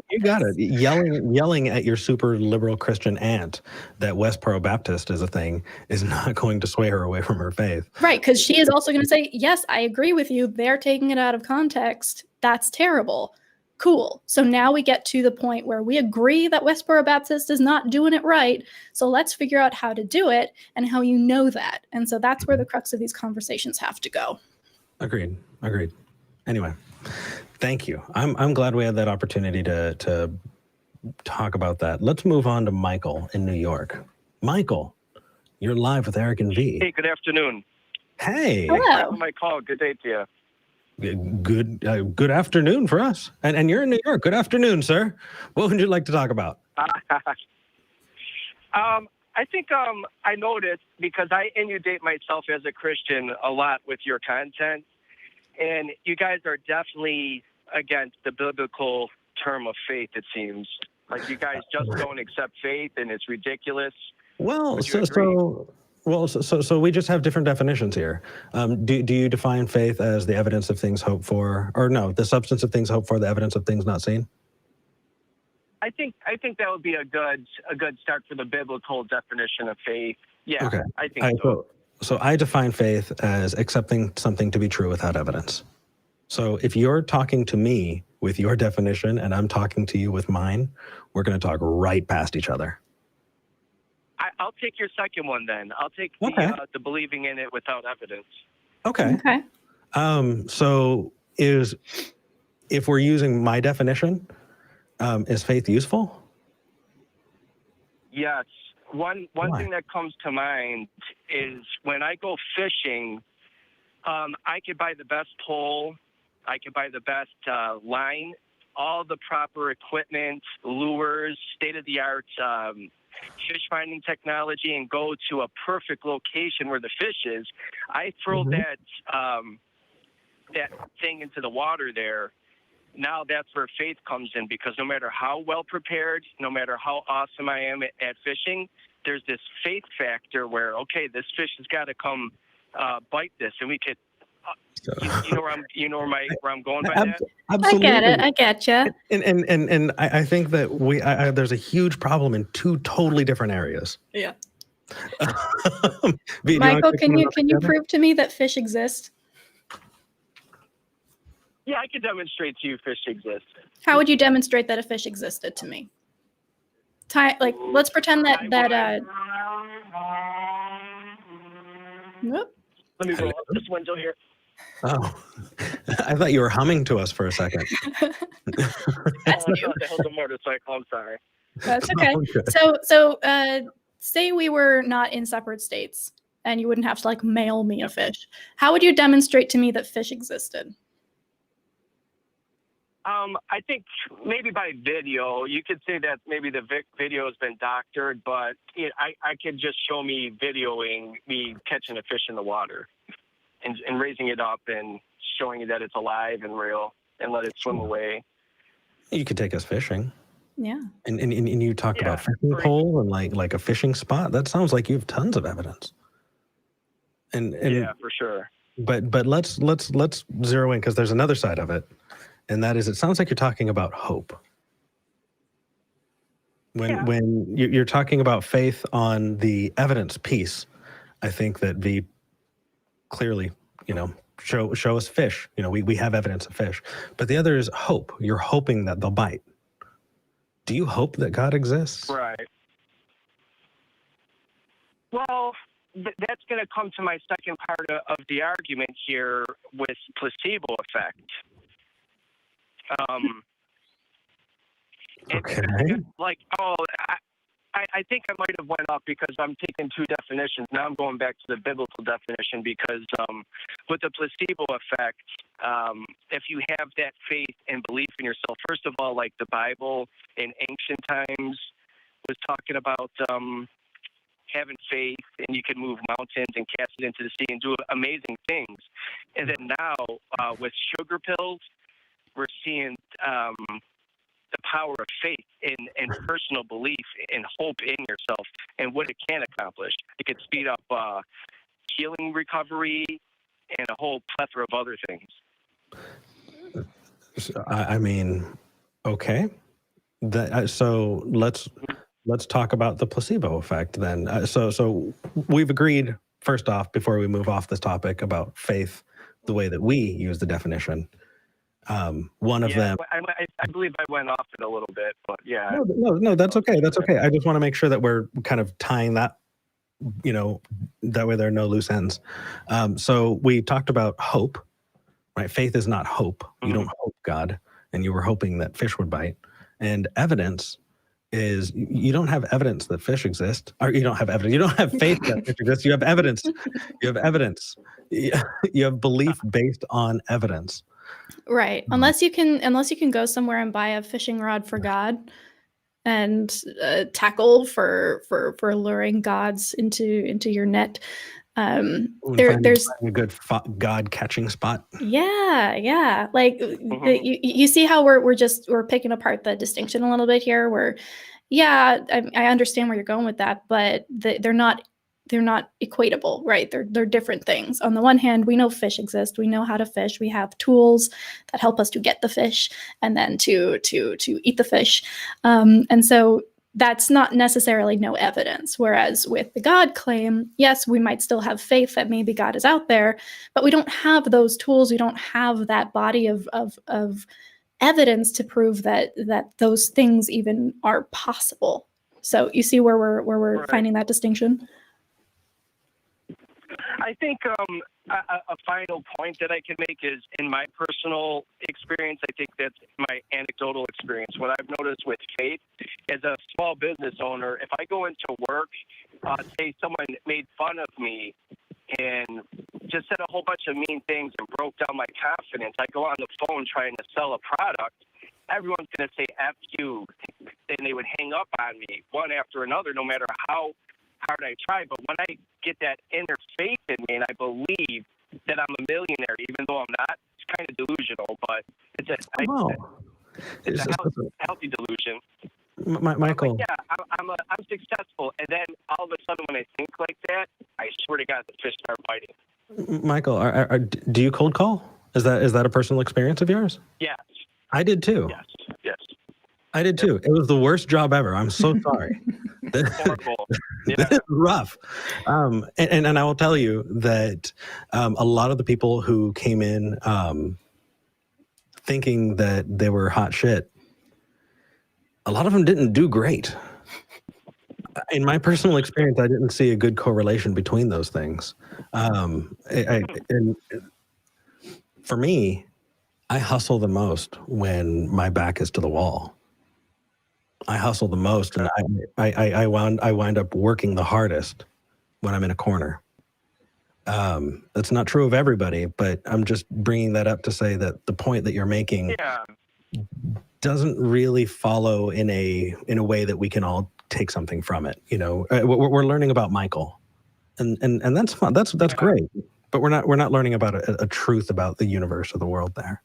You got it. Yelling at your super liberal Christian aunt that Westboro Baptist is a thing is not going to sway her away from her faith. Right, because she is also going to say, yes, I agree with you. They're taking it out of context. That's terrible. Cool. So now we get to the point where we agree that Westboro Baptist is not doing it right. So let's figure out how to do it and how you know that. And so that's where the crux of these conversations have to go. Agreed. Anyway, thank you. I'm glad we had that opportunity to talk about that. Let's move on to Michael in New York. Michael, you're live with Eric and V. Hey, good afternoon. Hey. Hello. Thanks for my call. Good day to you. Good afternoon for us. And you're in New York. Good afternoon, sir. What would you like to talk about? I think I noticed, because I inundate myself as a Christian a lot with your content, and you guys are definitely against the biblical term of faith, it seems. Like, you guys just don't accept faith, and it's ridiculous. Well, Would you agree? So we just have different definitions here. Do you define faith as the evidence of things hoped for, or no, the substance of things hoped for, the evidence of things not seen? I think that would be a good start for the biblical definition of faith. Yeah, Okay. I think so. So I define faith as accepting something to be true without evidence. So if you're talking to me with your definition and I'm talking to you with mine, we're going to talk right past each other. I'll take your second one then. I'll take the believing in it without evidence. Okay. So if we're using my definition, is faith useful? Yes. One thing that comes to mind is when I go fishing, I could buy the best pole, I could buy the best line, all the proper equipment, lures, state-of-the-art fish finding technology, and go to a perfect location where the fish is. I throw that thing into the water there. Now that's where faith comes in, because no matter how well prepared, no matter how awesome I am at fishing, there's this faith factor where, okay, this fish has got to come bite this, and we could. Where I'm going by that? Absolutely. I get it. I get you. And I think that there's a huge problem in two totally different areas. Yeah. V, Michael, can you prove to me that fish exist? Yeah, I could demonstrate to you fish exist. How would you demonstrate that a fish existed to me? Let's pretend that. Whoop. Let me roll up this window here. Oh, I thought you were humming to us for a second. That's new. That was a motorcycle. I'm sorry. That's okay. So say we were not in separate states and you wouldn't have to mail me a fish. How would you demonstrate to me that fish existed? I think maybe by video. You could say that maybe the video has been doctored, but I could just show me videoing me catching a fish in the water and raising it up and showing you that it's alive and real, and let it swim away. You could take us fishing. Yeah. And you talk about fishing pole and like a fishing spot. That sounds like you have tons of evidence. And yeah, for sure. But let's zero in, because there's another side of it, and that is, it sounds like you're talking about hope. When you're talking about faith on the evidence piece, I think that V clearly, show us fish. We have evidence of fish. But the other is hope. You're hoping that they'll bite. Do you hope that God exists? Right. Well, that's going to come to my second part of the argument here with placebo effect. Okay. I think I might have went up because I'm taking two definitions. Now I'm going back to the biblical definition, because with the placebo effect, if you have that faith and belief in yourself, first of all, like the Bible in ancient times was talking about having faith, and you can move mountains and cast it into the sea and do amazing things. And then now with sugar pills, we're seeing the power of faith and personal belief and hope in yourself and what it can accomplish. It could speed up healing, recovery, and a whole plethora of other things. I mean, okay. So let's talk about the placebo effect then. So we've agreed, first off, before we move off this topic, about faith, the way that we use the definition. One of them. I believe I went off it a little bit, but yeah. No, that's okay. That's okay. I just want to make sure that we're kind of tying that, that way there are no loose ends. So we talked about hope, right? Faith is not hope. You don't hope God, and you were hoping that fish would bite. And evidence is you don't have evidence that fish exist, or you don't have evidence. You don't have faith that fish exists. You have evidence. You have evidence. You have belief based on evidence. Right. Unless you can go somewhere and buy a fishing rod for God and tackle for luring gods into your net. There's a good God catching spot. Yeah. Like you see how we're picking apart the distinction a little bit here. Where, I understand where you're going with that, but they're not equatable, right? They're different things. On the one hand, we know fish exist. We know how to fish. We have tools that help us to get the fish and then to eat the fish. And so that's not necessarily no evidence. Whereas with the God claim, yes, we might still have faith that maybe God is out there, but we don't have those tools. We don't have that body of evidence to prove that those things even are possible. So you see where we're Right. finding that distinction? I think a final point that I can make is, in my personal experience, I think that's my anecdotal experience. What I've noticed with faith as a small business owner, if I go into work, say someone made fun of me and just said a whole bunch of mean things and broke down my confidence, I go on the phone trying to sell a product, everyone's going to say F you, and they would hang up on me one after another, no matter how hard I try. But when I get that inner faith in me and I believe that I'm a millionaire, even though I'm not, it's kind of delusional, but it's a healthy delusion. Michael. Like, I'm successful, and then all of a sudden, when I think like that, I swear to God, the fish start biting. Michael, do you cold call? Is that a personal experience of yours? Yes. I did too. Yes. I did too. It was the worst job ever. I'm so sorry. Horrible. This is rough. And I will tell you that a lot of the people who came in thinking that they were hot shit, a lot of them didn't do great. In my personal experience, I didn't see a good correlation between those things. And for me, I hustle the most when my back is to the wall. I hustle the most, and I wind up working the hardest when I'm in a corner. That's not true of everybody, but I'm just bringing that up to say that the point that you're making doesn't really follow in a way that we can all take something from it. We're learning about Michael, and that's fun. That's great, but we're not learning about a truth about the universe or the world there.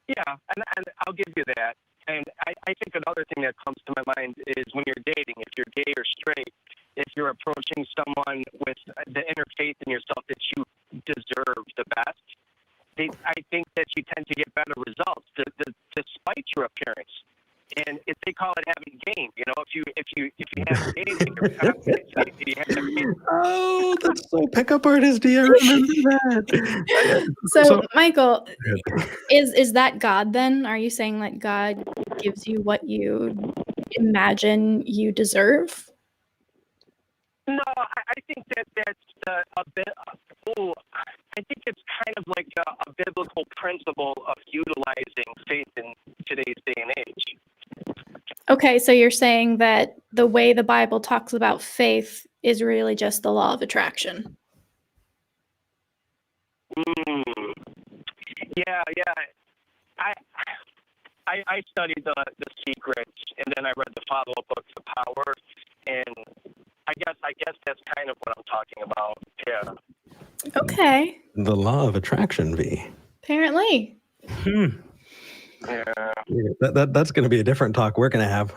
Yeah, and I'll give you that. And I think another thing that comes to my mind is when you're dating, if you're gay or straight, if you're approaching someone with the inner faith in yourself that you deserve the best, I think that you tend to get better results despite your appearance. And if they call it having game, if you have game in your confidence, you have game. Oh, that's so pickup artist. I remember that. So Michael, is that God then? Are you saying that God gives you what you imagine you deserve? No, I think that's a bit. I think it's kind of like a biblical principle of utilizing faith in today's day and age. Okay, so you're saying that the way the Bible talks about faith is really just the law of attraction. Yeah. I studied the Secrets, and then I read the follow-up book, The Power, and I guess that's kind of what I'm talking about. Yeah. Okay. The law of attraction, V. Apparently. Yeah. That's going to be a different talk we're going to have.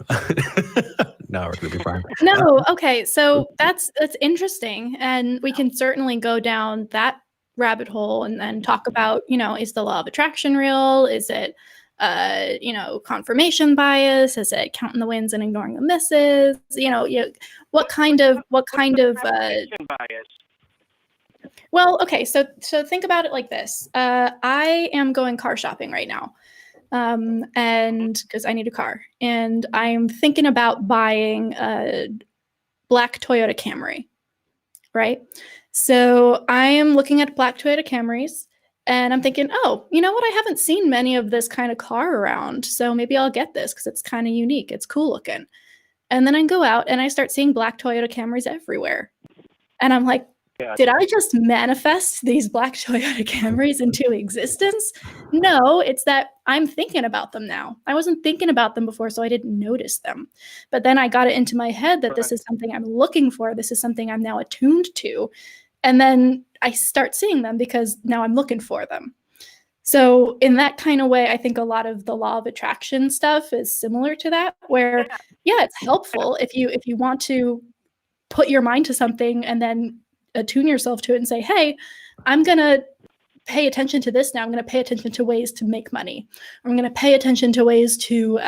No, we're going to be fine. No, okay. So that's interesting. And we can certainly go down that rabbit hole and then talk about, is the law of attraction real? Is it, confirmation bias? Is it counting the wins and ignoring the misses? What kind of bias. Well, okay, so think about it like this. I am going car shopping right now, and because I need a car, and I'm thinking about buying a black Toyota Camry, right? So I am looking at black Toyota Camrys, and I'm thinking, oh, you know what? I haven't seen many of this kind of car around, so maybe I'll get this because it's kind of unique. It's cool looking. And then I go out and I start seeing black Toyota Camrys everywhere. And I'm like, did I just manifest these black Toyota Camrys into existence? No, it's that I'm thinking about them now. I wasn't thinking about them before, so I didn't notice them. But then I got it into my head that this is something I'm looking for. This is something I'm now attuned to. And then I start seeing them because now I'm looking for them. So in that kind of way, I think a lot of the law of attraction stuff is similar to that, where, yeah, it's helpful if you want to put your mind to something and then attune yourself to it and say, hey, I'm going to pay attention to this now. I'm going to pay attention to ways to make money. I'm going to pay attention to ways to,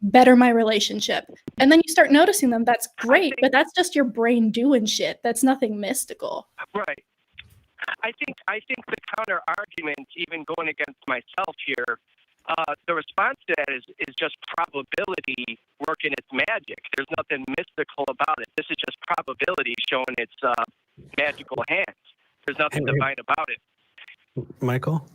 better my relationship. And then you start noticing them. That's great, but that's just your brain doing shit. That's nothing mystical. Right. I think the counter argument, even going against myself here, the response to that is just probability working its magic. There's nothing mystical about it. This is just probability showing its magical hands. There's nothing divine about it. Michael,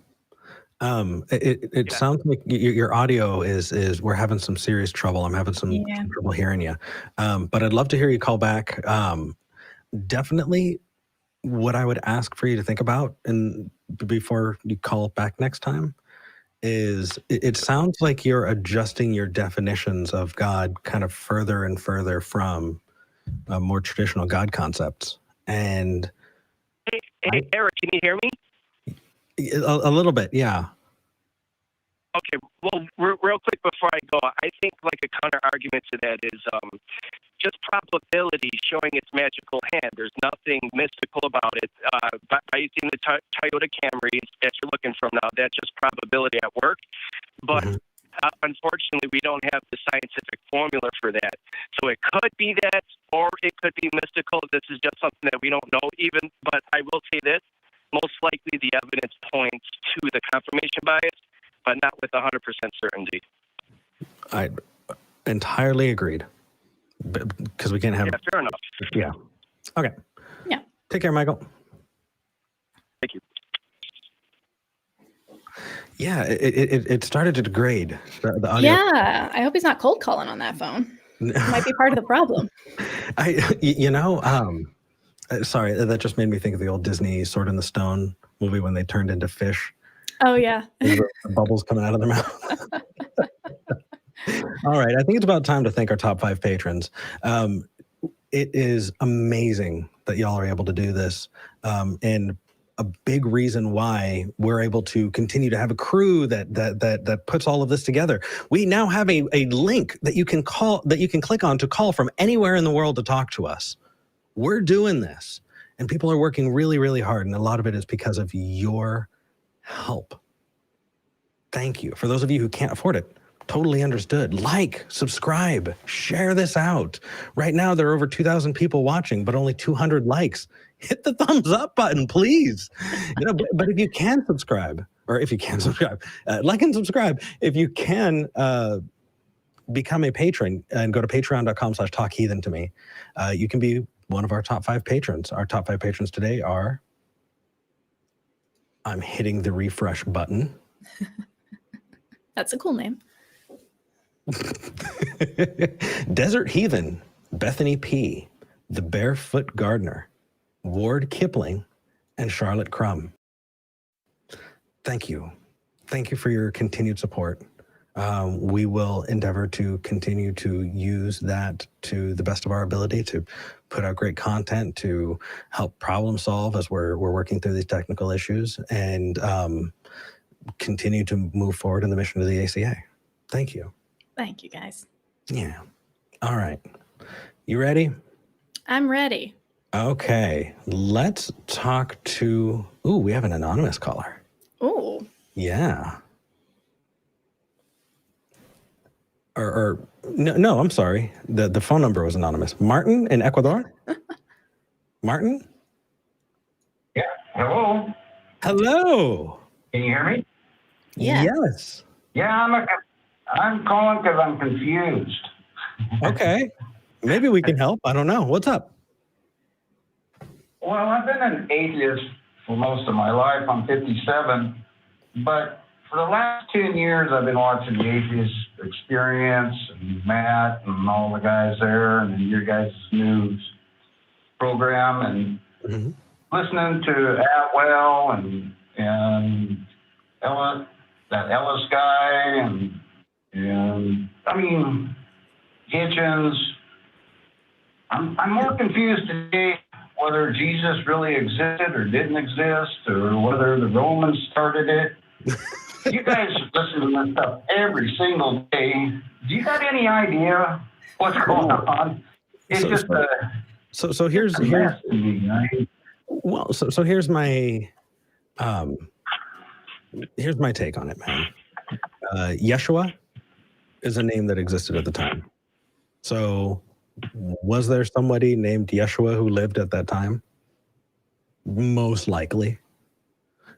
it sounds like your audio is we're having some serious trouble. I'm having some trouble hearing you. But I'd love to hear you call back. Definitely what I would ask for you to think about, and before you call back next time, is it sounds like you're adjusting your definitions of God kind of further and further from more traditional God concepts. And hey, Eric, can you hear me? A little bit, yeah. Okay, well, real quick before I go, I think like a counter argument to that is just probability showing its magical hand. There's nothing mystical about it. By using the Toyota Camrys that you're looking for now, that's just probability at work. But unfortunately, we don't have the scientific formula for that. So it could be that, or it could be mystical. This is just something that we don't know even. But I will say this, most likely the evidence points to the confirmation bias, but not with 100% certainty. I entirely agreed. Because we can't have... Yeah, fair enough. Yeah. Okay. Yeah. Take care, Michael. Thank you. Yeah, it started to degrade. The audio. Yeah, I hope he's not cold calling on that phone. Might be part of the problem. Sorry, that just made me think of the old Disney Sword in the Stone movie when they turned into fish. Oh, yeah. The bubbles coming out of their mouth. All right, I think it's about time to thank our top 5 patrons. It is amazing that y'all are able to do this. And a big reason why we're able to continue to have a crew that puts all of this together. We now have a link that you can click on to call from anywhere in the world to talk to us. We're doing this, and people are working really, really hard, and a lot of it is because of your help. Thank you. For those of you who can't afford it, totally understood. Like, subscribe, share this out. Right now, there are over 2,000 people watching, but only 200 likes. Hit the thumbs up button, please. But if you can subscribe, like and subscribe, if you can become a patron and go to patreon.com/talkheathen to me, you can be one of our top 5 patrons. Our top 5 patrons today are, I'm hitting the refresh button. That's a cool name. Desert Heathen, Bethany P., The Barefoot Gardener, Ward Kipling, and Charlotte Crum. Thank you. Thank you for your continued support. We will endeavor to continue to use that to the best of our ability to put out great content, to help problem solve as we're working through these technical issues, and continue to move forward in the mission of the ACA. Thank you. Thank you, guys. Yeah. All right. You ready? I'm ready. Okay. Let's talk to... Ooh, we have an anonymous caller. Ooh. Yeah. No, I'm sorry. The phone number was anonymous. Martin in Ecuador? Martin? Hello? Hello. Can you hear me? Yeah. Yes. Yeah, I'm calling because I'm confused. Okay. Maybe we can help. I don't know. What's up? Well, I've been an atheist for most of my life. I'm 57. But for the last 10 years, I've been watching the Atheist Experience and Matt and all the guys there and then your guys' news program and listening to Atwell and Ellis, that Ellis guy and I mean Hitchens. I'm more confused today whether Jesus really existed or didn't exist or whether the Romans started it. You guys listen to this stuff every single day. Do you got any idea what's going on? It's So here's a mess to me, right? Well, so here's my take on it, man. Yeshua is a name that existed at the time. So was there somebody named Yeshua who lived at that time? Most likely.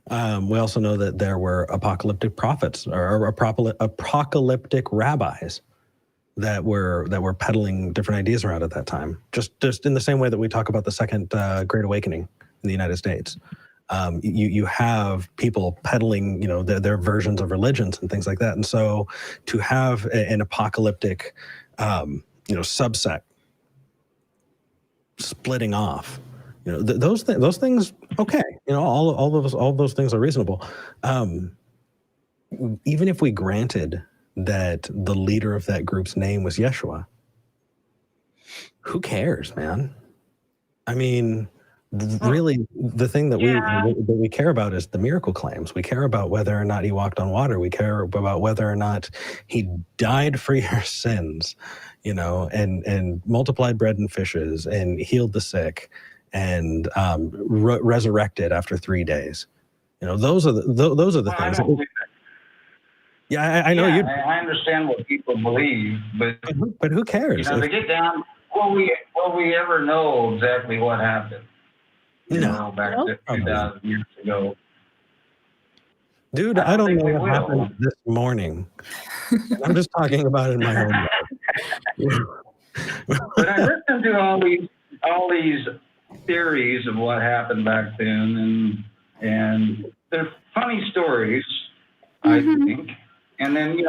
We also know that there were apocalyptic prophets or apocalyptic rabbis that were peddling different ideas around at that time. Just in the same way that we talk about the Second Great Awakening in the United States. You have people peddling, their versions of religions and things like that. And so to have an apocalyptic, subsect splitting off, those things, okay, all those things are reasonable. Even if we granted that the leader of that group's name was Yeshua, who cares, man? I mean, really, the thing that we care about is the miracle claims. We care about whether or not he walked on water. We care about whether or not he died for your sins, and multiplied bread and fishes and healed the sick and resurrected after 3 days. Those are the things. I know you. I understand what people believe, but who cares? To get down, will we ever know exactly what happened? Back to 2,000 years ago. Dude, I don't know what happened this morning. I'm just talking about it in my own life. But I listened to all these theories of what happened back then, and they're funny stories, I think. And then,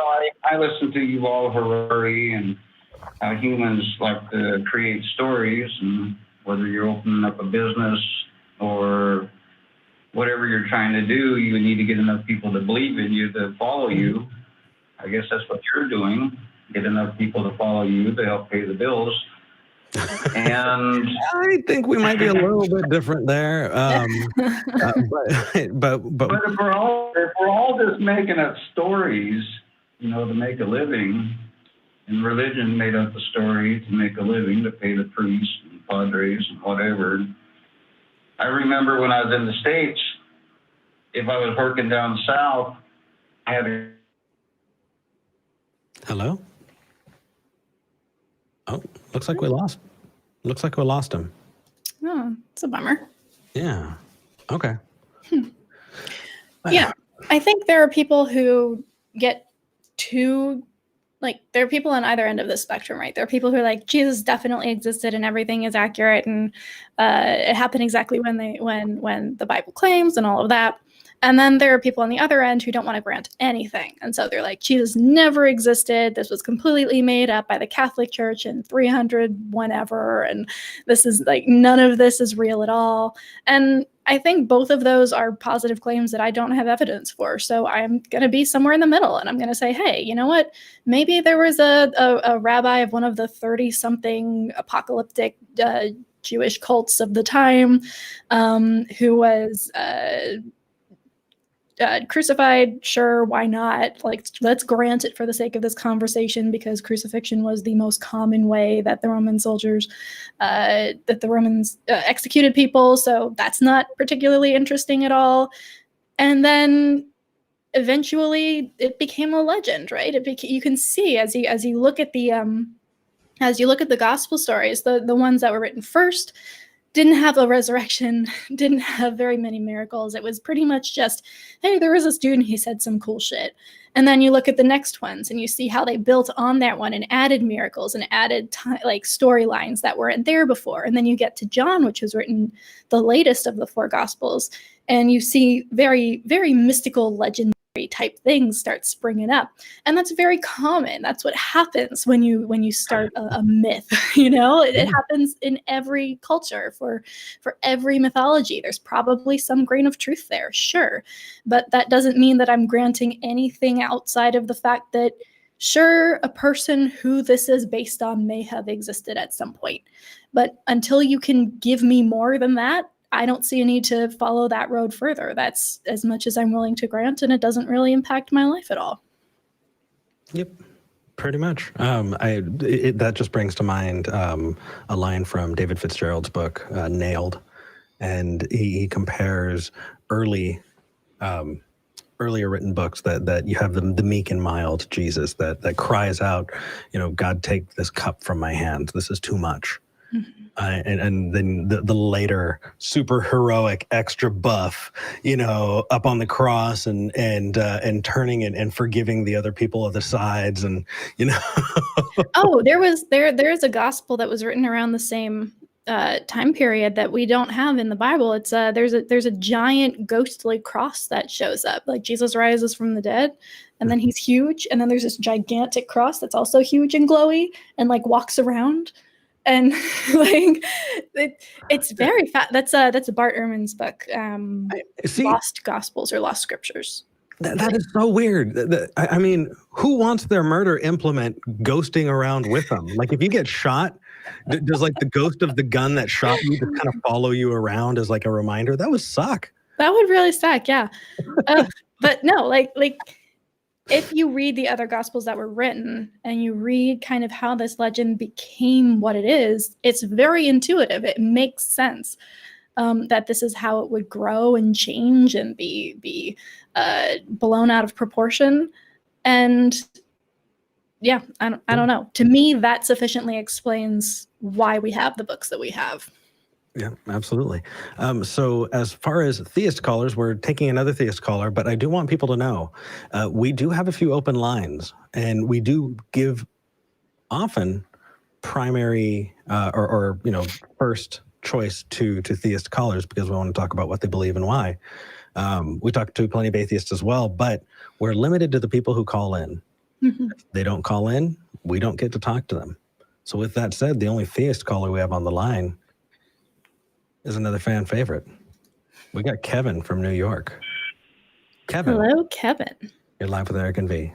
I listen to Yuval Harari and how humans like to create stories, and whether you're opening up a business or whatever you're trying to do, you need to get enough people to believe in you, to follow you. I guess that's what you're doing. Get enough people to follow you to help pay the bills. And I think we might be a little bit different there. But if we're all just making up stories, to make a living, and religion made up a story to make a living, to pay the priests and padres and whatever. I remember when I was in the States, if I was working down south, I had a... Hello? Oh, looks like we lost him. Oh, it's a bummer. Yeah. Okay. Yeah. I think there are people who get too, there are people on either end of the spectrum, right? There are people who are like, Jesus definitely existed and everything is accurate and it happened exactly when the Bible claims and all of that. And then there are people on the other end who don't want to grant anything. And so they're like, Jesus never existed. This was completely made up by the Catholic Church in 300 whenever. And this is none of this is real at all. And I think both of those are positive claims that I don't have evidence for. So I'm going to be somewhere in the middle. And I'm going to say, hey, you know what? Maybe there was a rabbi of one of the 30-something apocalyptic Jewish cults of the time who was... crucified, sure, why not? Let's grant it for the sake of this conversation, because crucifixion was the most common way that the Roman soldiers, executed people. So that's not particularly interesting at all. And then eventually it became a legend, right? You can see as you look at the gospel stories, the ones that were written first, didn't have a resurrection, didn't have very many miracles. It was pretty much just, hey, there was this dude and he said some cool shit. And then you look at the next ones and you see how they built on that one and added miracles and added like storylines that weren't there before. And then you get to John, which was written the latest of the 4 Gospels, and you see very, very mystical, legendary type things start springing up, and that's very common. That's what happens when you start a myth. It happens in every culture for every mythology. There's probably some grain of truth there, sure, but that doesn't mean that I'm granting anything outside of the fact that sure, a person who this is based on may have existed at some point, but until you can give me more than that, I don't see a need to follow that road further. That's as much as I'm willing to grant, and it doesn't really impact my life at all. Yep, pretty much. That just brings to mind a line from David Fitzgerald's book, Nailed, and he compares earlier written books that you have the meek and mild Jesus that cries out, God, take this cup from my hands. This is too much. Mm-hmm. And then the later super heroic, extra buff, up on the cross and turning and forgiving the other people of the sides, and Oh, there's a gospel that was written around the same time period that we don't have in the Bible. It's there's a giant ghostly cross that shows up, like Jesus rises from the dead, and then he's huge, and then there's this gigantic cross that's also huge and glowy and like walks around. And like it's very that's Bart Ehrman's book, Lost Gospels or Lost Scriptures. That is so weird. I mean, who wants their murder implement ghosting around with them? Like, if you get shot, does like the ghost of the gun that shot you just kind of follow you around as like a reminder? That would suck. That would really suck, yeah. But no, like. If you read the other Gospels that were written and you read kind of how this legend became what it is, it's very intuitive. It makes sense that this is how it would grow and change and be blown out of proportion. And yeah, I don't know. To me, that sufficiently explains why we have the books that we have. Yeah, absolutely. So as far as theist callers, we're taking another theist caller, but I do want people to know we do have a few open lines, and we do give often primary or first choice to theist callers because we want to talk about what they believe and why. We talk to plenty of atheists as well, but we're limited to the people who call in. Mm-hmm. If they don't call in, we don't get to talk to them. So with that said, the only theist caller we have on the line is another fan favorite. We got Kevin from New York. Kevin. Hello, Kevin. You're live with Eric and V.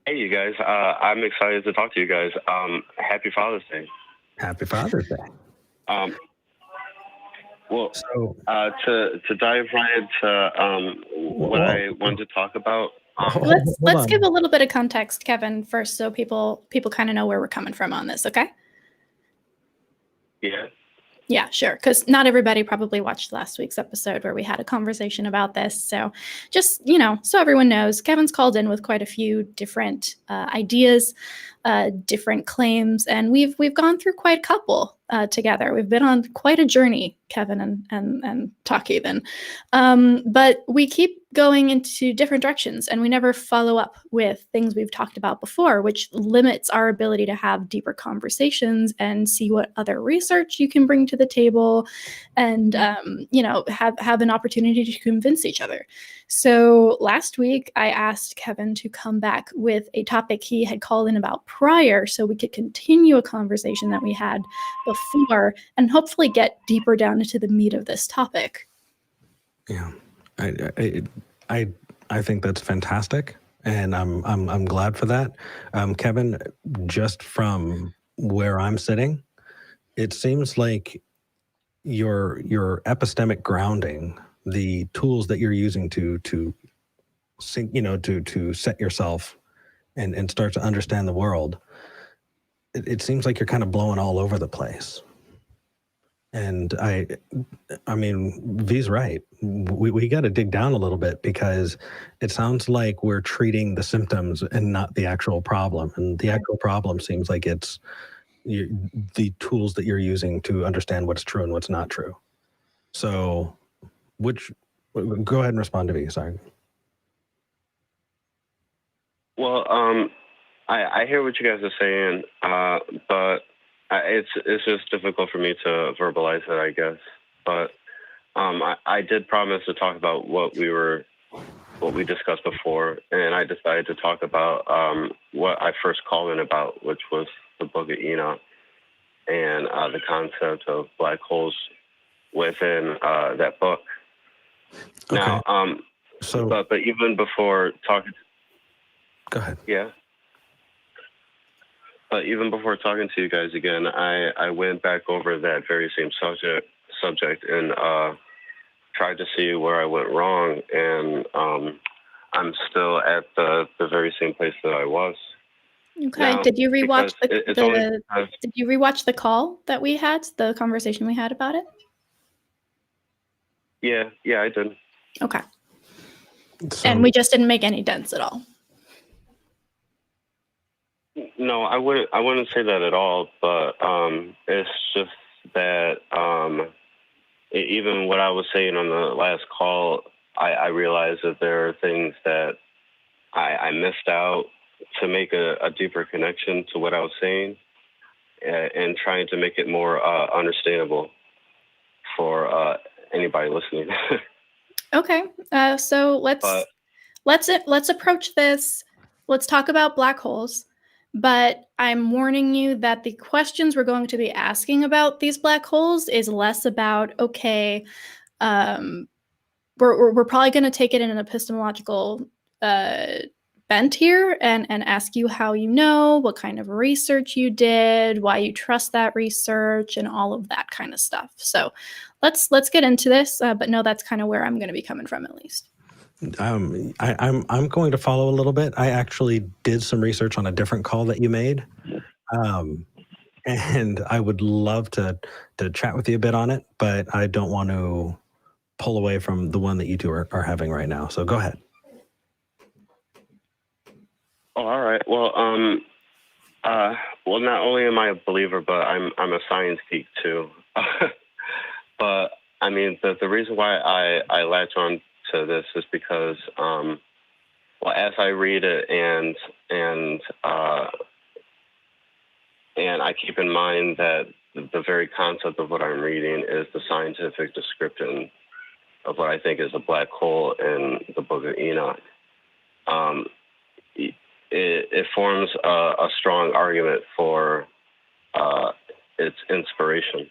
Hey, you guys. I'm excited to talk to you guys. Happy Father's Day. Happy Father's Day. To dive right into what I wanted to talk about. Let's give a little bit of context, Kevin, first, so people kind of know where we're coming from on this, okay? Yeah. Yeah, sure. Because not everybody probably watched last week's episode where we had a conversation about this. So just, so everyone knows, Kevin's called in with quite a few different ideas, different claims, and we've gone through quite a couple together. We've been on quite a journey, Kevin and Talk Heathen. But we keep going into different directions, and we never follow up with things we've talked about before, which limits our ability to have deeper conversations and see what other research you can bring to the table, and have an opportunity to convince each other. So last week I asked Kevin to come back with a topic he had called in about prior, so we could continue a conversation that we had before and hopefully get deeper down into the meat of this topic. Yeah. I think that's fantastic, and I'm glad for that. Kevin, just from where I'm sitting, it seems like your epistemic grounding, the tools that you're using to sync, to set yourself and start to understand the world, it seems like you're kind of blowing all over the place. And I mean, V's right. We got to dig down a little bit, because it sounds like we're treating the symptoms and not the actual problem. And the actual problem seems like it's the tools that you're using to understand what's true and what's not true. So, go ahead and respond to me. Sorry. Well, I hear what you guys are saying, but it's just difficult for me to verbalize it, I guess. But I did promise to talk about what we discussed before, and I decided to talk about what I first called in about, which was the Book of Enoch and the concept of black holes within that book. Okay. Now, but even before talking, go ahead. Yeah. But even before talking to you guys again, I went back over that very same subject and tried to see where I went wrong, and I'm still at the very same place that I was. Okay. Now, did you rewatch did you rewatch the call that we had, the conversation we had about it? Yeah, I did. Okay. So, And we just didn't make any dents at all. No, I wouldn't say that at all. But it's just that even what I was saying on the last call, I realized that there are things that I missed out to make a deeper connection to what I was saying, and trying to make it more understandable for anybody listening. Okay. So let's approach this. Let's talk about black holes. But I'm warning you that the questions we're going to be asking about these black holes is less about, okay, we're probably going to take it in an epistemological bent here and ask you how you know, what kind of research you did, why you trust that research, and all of that kind of stuff. So let's get into this, but no, that's kind of where I'm going to be coming from, at least. I'm going to follow a little bit. I actually did some research on a different call that you made, and I would love to chat with you a bit on it, but I don't want to pull away from the one that you two are having right now. So go ahead. Oh, all right. Well, not only am I a believer, but I'm a science geek too. But I mean, the reason why I latch on to this is because, as I read it and I keep in mind that the very concept of what I'm reading is the scientific description of what I think is a black hole in the Book of Enoch. It forms a strong argument for its inspiration,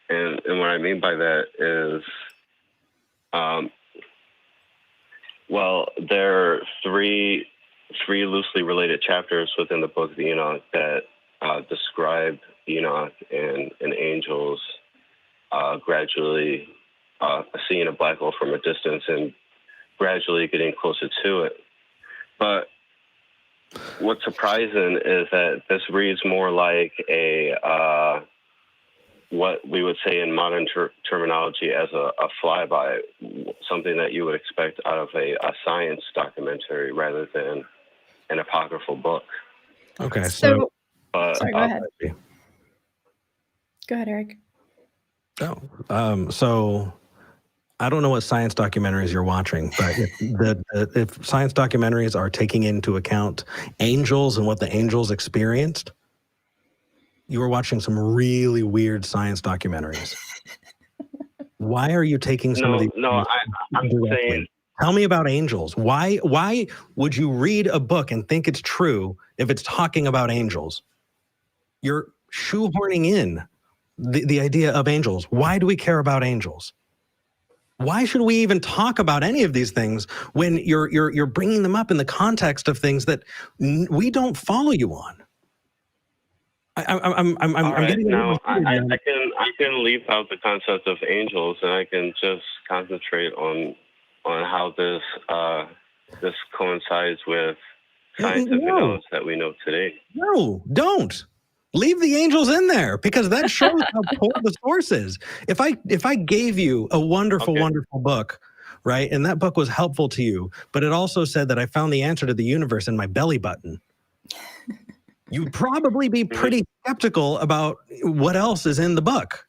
and what I mean by that is, there are three loosely related chapters within the Book of Enoch that describe Enoch and angels gradually seeing a black hole from a distance and gradually getting closer to it. But what's surprising is that this reads more like a what we would say in modern terminology as a flyby, something that you would expect out of a science documentary rather than an apocryphal book. Okay, sorry, go ahead. Go ahead, Eric. So I don't know what science documentaries you're watching, but if science documentaries are taking into account angels and what the angels experienced, you were watching some really weird science documentaries. Why are you taking some of these? No, I'm saying. Tell me about angels. Why would you read a book and think it's true if it's talking about angels? You're shoehorning in the idea of angels. Why do we care about angels? Why should we even talk about any of these things when you're bringing them up in the context of things that we don't follow you on? I'm getting now. I can leave out the concept of angels, and I can just concentrate on how this coincides with scientific knowledge that we know today. No, don't. Leave the angels in there, because that shows how poor the source is. If I gave you a wonderful book, right, and that book was helpful to you, but it also said that I found the answer to the universe in my belly button, you'd probably be pretty skeptical about what else is in the book.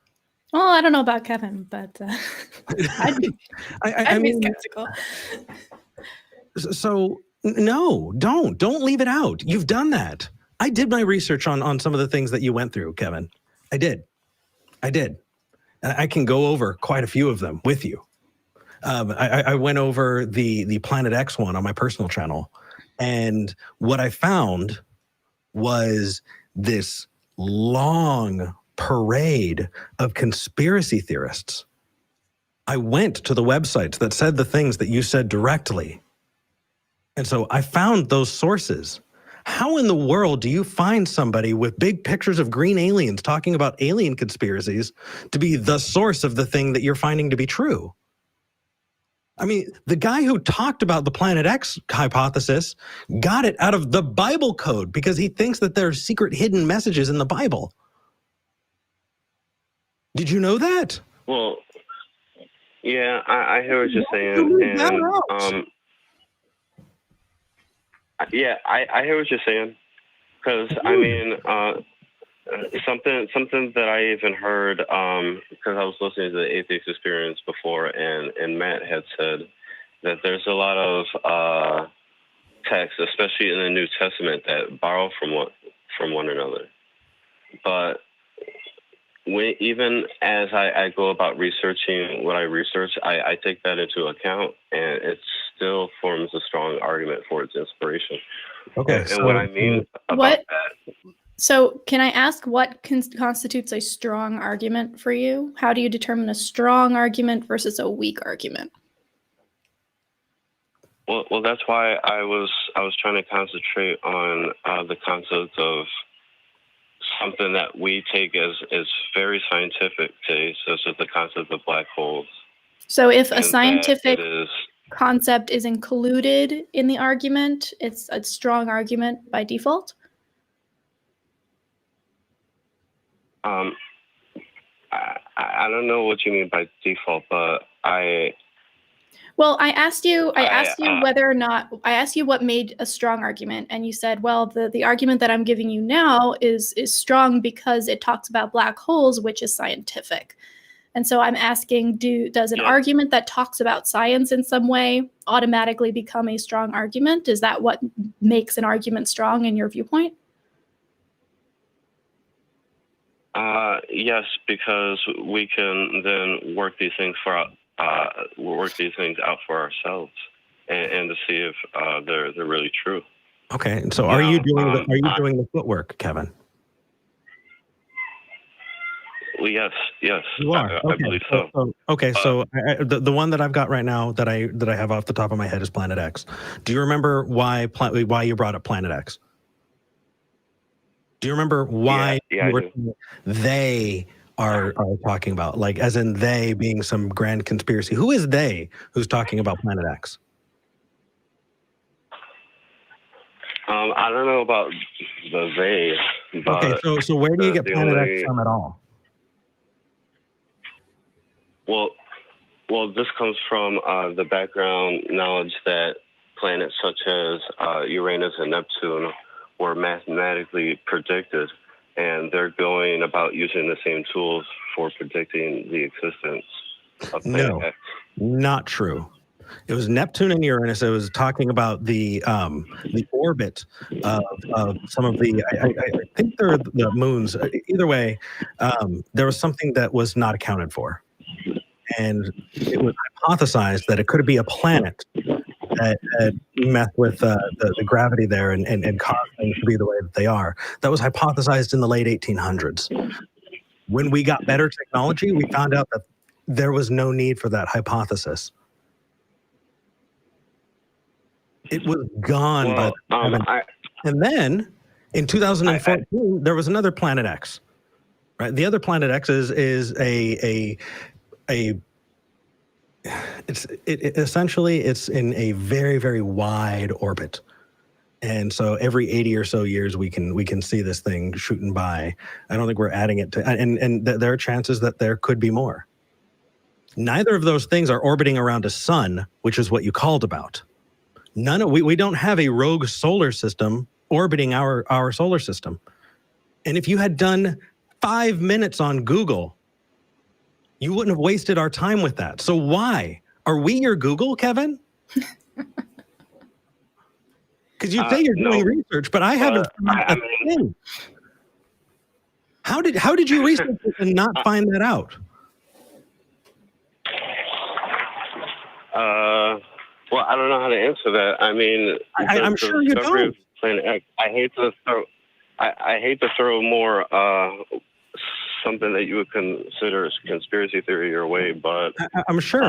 Well, I don't know about Kevin, but I'd be skeptical. So no, don't leave it out. You've done that. I did my research on some of the things that you went through, Kevin. I did. And I can go over quite a few of them with you. I went over the Planet X one on my personal channel, and what I found was this long parade of conspiracy theorists. I went to the websites that said the things that you said directly. And so I found those sources. How in the world do you find somebody with big pictures of green aliens talking about alien conspiracies to be the source of the thing that you're finding to be true? I mean, the guy who talked about the Planet X hypothesis got it out of the Bible code because he thinks that there are secret hidden messages in the Bible. Did you know that? Well, yeah, I hear what you're saying. And, yeah, I hear what you're saying. Because, I mean, something that I even heard, because I was listening to the Atheist Experience before, and Matt had said that there's a lot of texts, especially in the New Testament, that borrow from one another. But even as I go about researching what I research, I take that into account, and it still forms a strong argument for its inspiration. Okay. And what I mean about that. So can I ask what constitutes a strong argument for you? How do you determine a strong argument versus a weak argument? Well, that's why I was trying to concentrate on the concept of something that we take as very scientific today, such as the concept of black holes. So if a scientific concept is included in the argument, it's a strong argument by default? I don't know what you mean by default, but Well, I asked you whether or not, I asked you what made a strong argument, and you said, well, the argument that I'm giving you now is strong because it talks about black holes, which is scientific. And so I'm asking, does an argument that talks about science in some way automatically become a strong argument? Is that what makes an argument strong in your viewpoint? Yes, because we can then work these things out for ourselves and to see if they're really true. Okay, so are you doing the footwork, Kevin? Well, yes, you are. I believe so. So the one that I've got right now that I have off the top of my head is Planet X. Do you remember why you brought up Planet X? Do you remember why they are talking about, like, as in they being some grand conspiracy? Who is they who's talking about Planet X? I don't know about the they. But okay, so where do you get Planet X from at all? Well, this comes from the background knowledge that planets such as Uranus and Neptune were mathematically predicted, and they're going about using the same tools for predicting the existence of Planet X. Not true. It was Neptune and Uranus. It was talking about the orbit of some of the, I think they're the moons. Either way, there was something that was not accounted for. And it was hypothesized that it could be a planet that messed with the gravity there and caused things to be the way that they are. That was hypothesized in the late 1800s. When we got better technology, we found out that there was no need for that hypothesis. It was gone by the time. And then in 2014, there was another Planet X. Right? The other Planet X is essentially it's in a very, very wide orbit. And so every 80 or so years we can see this thing shooting by. I don't think we're adding it to, and there are chances that there could be more. Neither of those things are orbiting around a sun, which is what you called about. We don't have a rogue solar system orbiting our solar system. And if you had done 5 minutes on Google, you wouldn't have wasted our time with that. So why? Are we your Google, Kevin? Because you say you're doing research, but I haven't found a thing. How did you research it and not find that out? Well, I don't know how to answer that. I mean, I'm sure you don't. Planet X, I hate to throw more something that you would consider as conspiracy theory your way, but I'm sure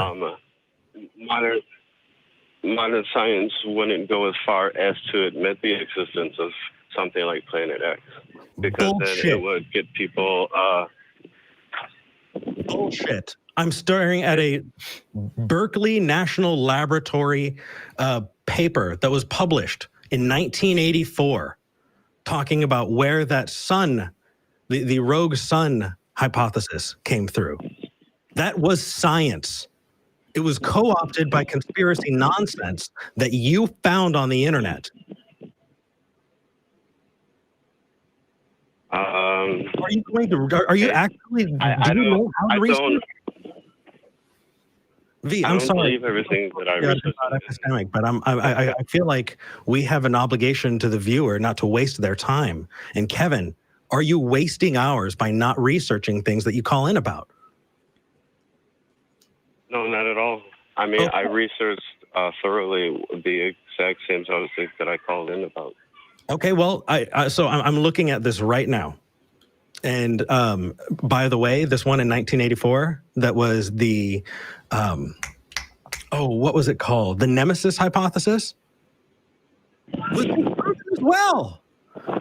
modern science wouldn't go as far as to admit the existence of something like Planet X, because then it would get people. Bullshit. I'm staring at a Berkeley National Laboratory paper that was published in 1984, talking about where that sun, the rogue sun hypothesis came through. That was science. It was co-opted by conspiracy nonsense that you found on the internet. Are you going to? Are you actually? Do you know how to research? V, I'm sorry. I don't believe everything that I research. I'm not academic, but I feel like we have an obligation to the viewer not to waste their time. And Kevin, are you wasting hours by not researching things that you call in about? No, not at all. I mean, I researched thoroughly the exact same subject that I called in about. Okay, well, so I'm looking at this right now. And by the way, this one in 1984, that was the, what was it called? The Nemesis hypothesis? Was proven as well.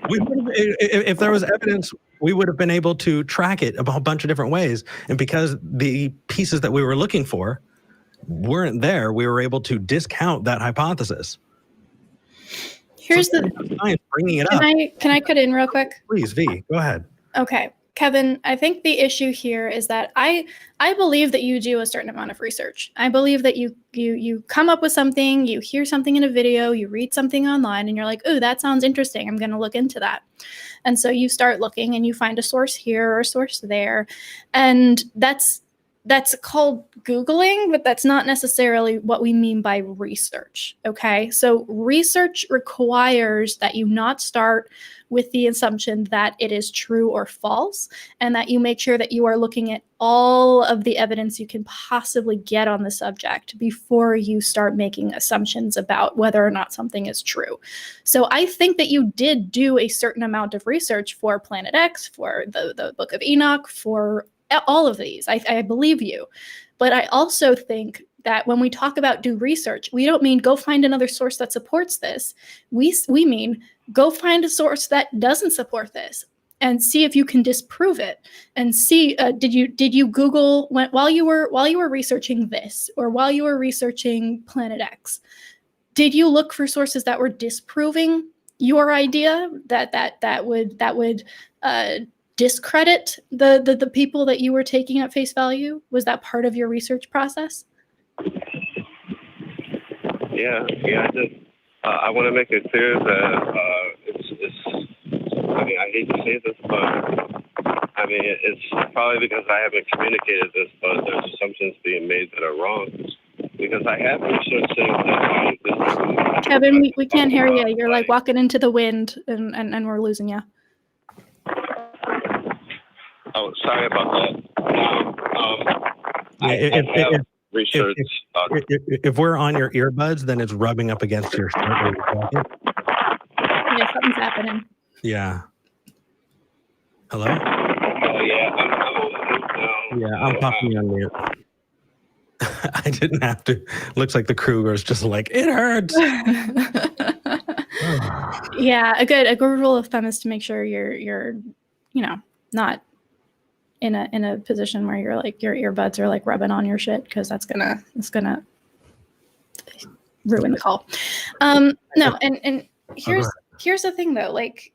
If there was evidence, we would have been able to track it a bunch of different ways. And because the pieces that we were looking for weren't there, we were able to discount that hypothesis. Here's bringing it up. Can I cut in real quick? Please, V, go ahead. Okay, Kevin, I think the issue here is that I believe that you do a certain amount of research. I believe that you come up with something, you hear something in a video, you read something online, and you're like, oh, that sounds interesting. I'm going to look into that. And so you start looking and you find a source here or a source there. And that's called Googling, but that's not necessarily what we mean by research, okay? So research requires that you not start with the assumption that it is true or false, and that you make sure that you are looking at all of the evidence you can possibly get on the subject before you start making assumptions about whether or not something is true. So I think that you did do a certain amount of research for Planet X, for the Book of Enoch, for all of these. I believe you. But I also think that when we talk about do research, we don't mean go find another source that supports this. We mean go find a source that doesn't support this and see if you can disprove it. And see, did you Google while you were researching this, or while you were researching Planet X, did you look for sources that were disproving your idea, that would discredit the people that you were taking at face value? Was that part of your research process? Yeah, I did. I want to make it clear that I mean, I hate to say this, but I mean, it's probably because I haven't communicated this, but there's assumptions being made that are wrong. Because I have researched things. Kevin, we can't hear you. You're like walking into the wind, and we're losing you. Oh, sorry about that. If we're on your earbuds, then it's rubbing up against your shirt or your jacket. Yeah, something's happening. Yeah. Hello? Oh, yeah. I'm on mute now. Yeah, I'm popping you on mute. I didn't have to. Looks like the Kruger's just like, it hurts. Yeah, a good rule of thumb is to make sure you're not in a position where you're like your earbuds are like rubbing on your shit, because it's gonna ruin the call. No, and here's the thing though, like,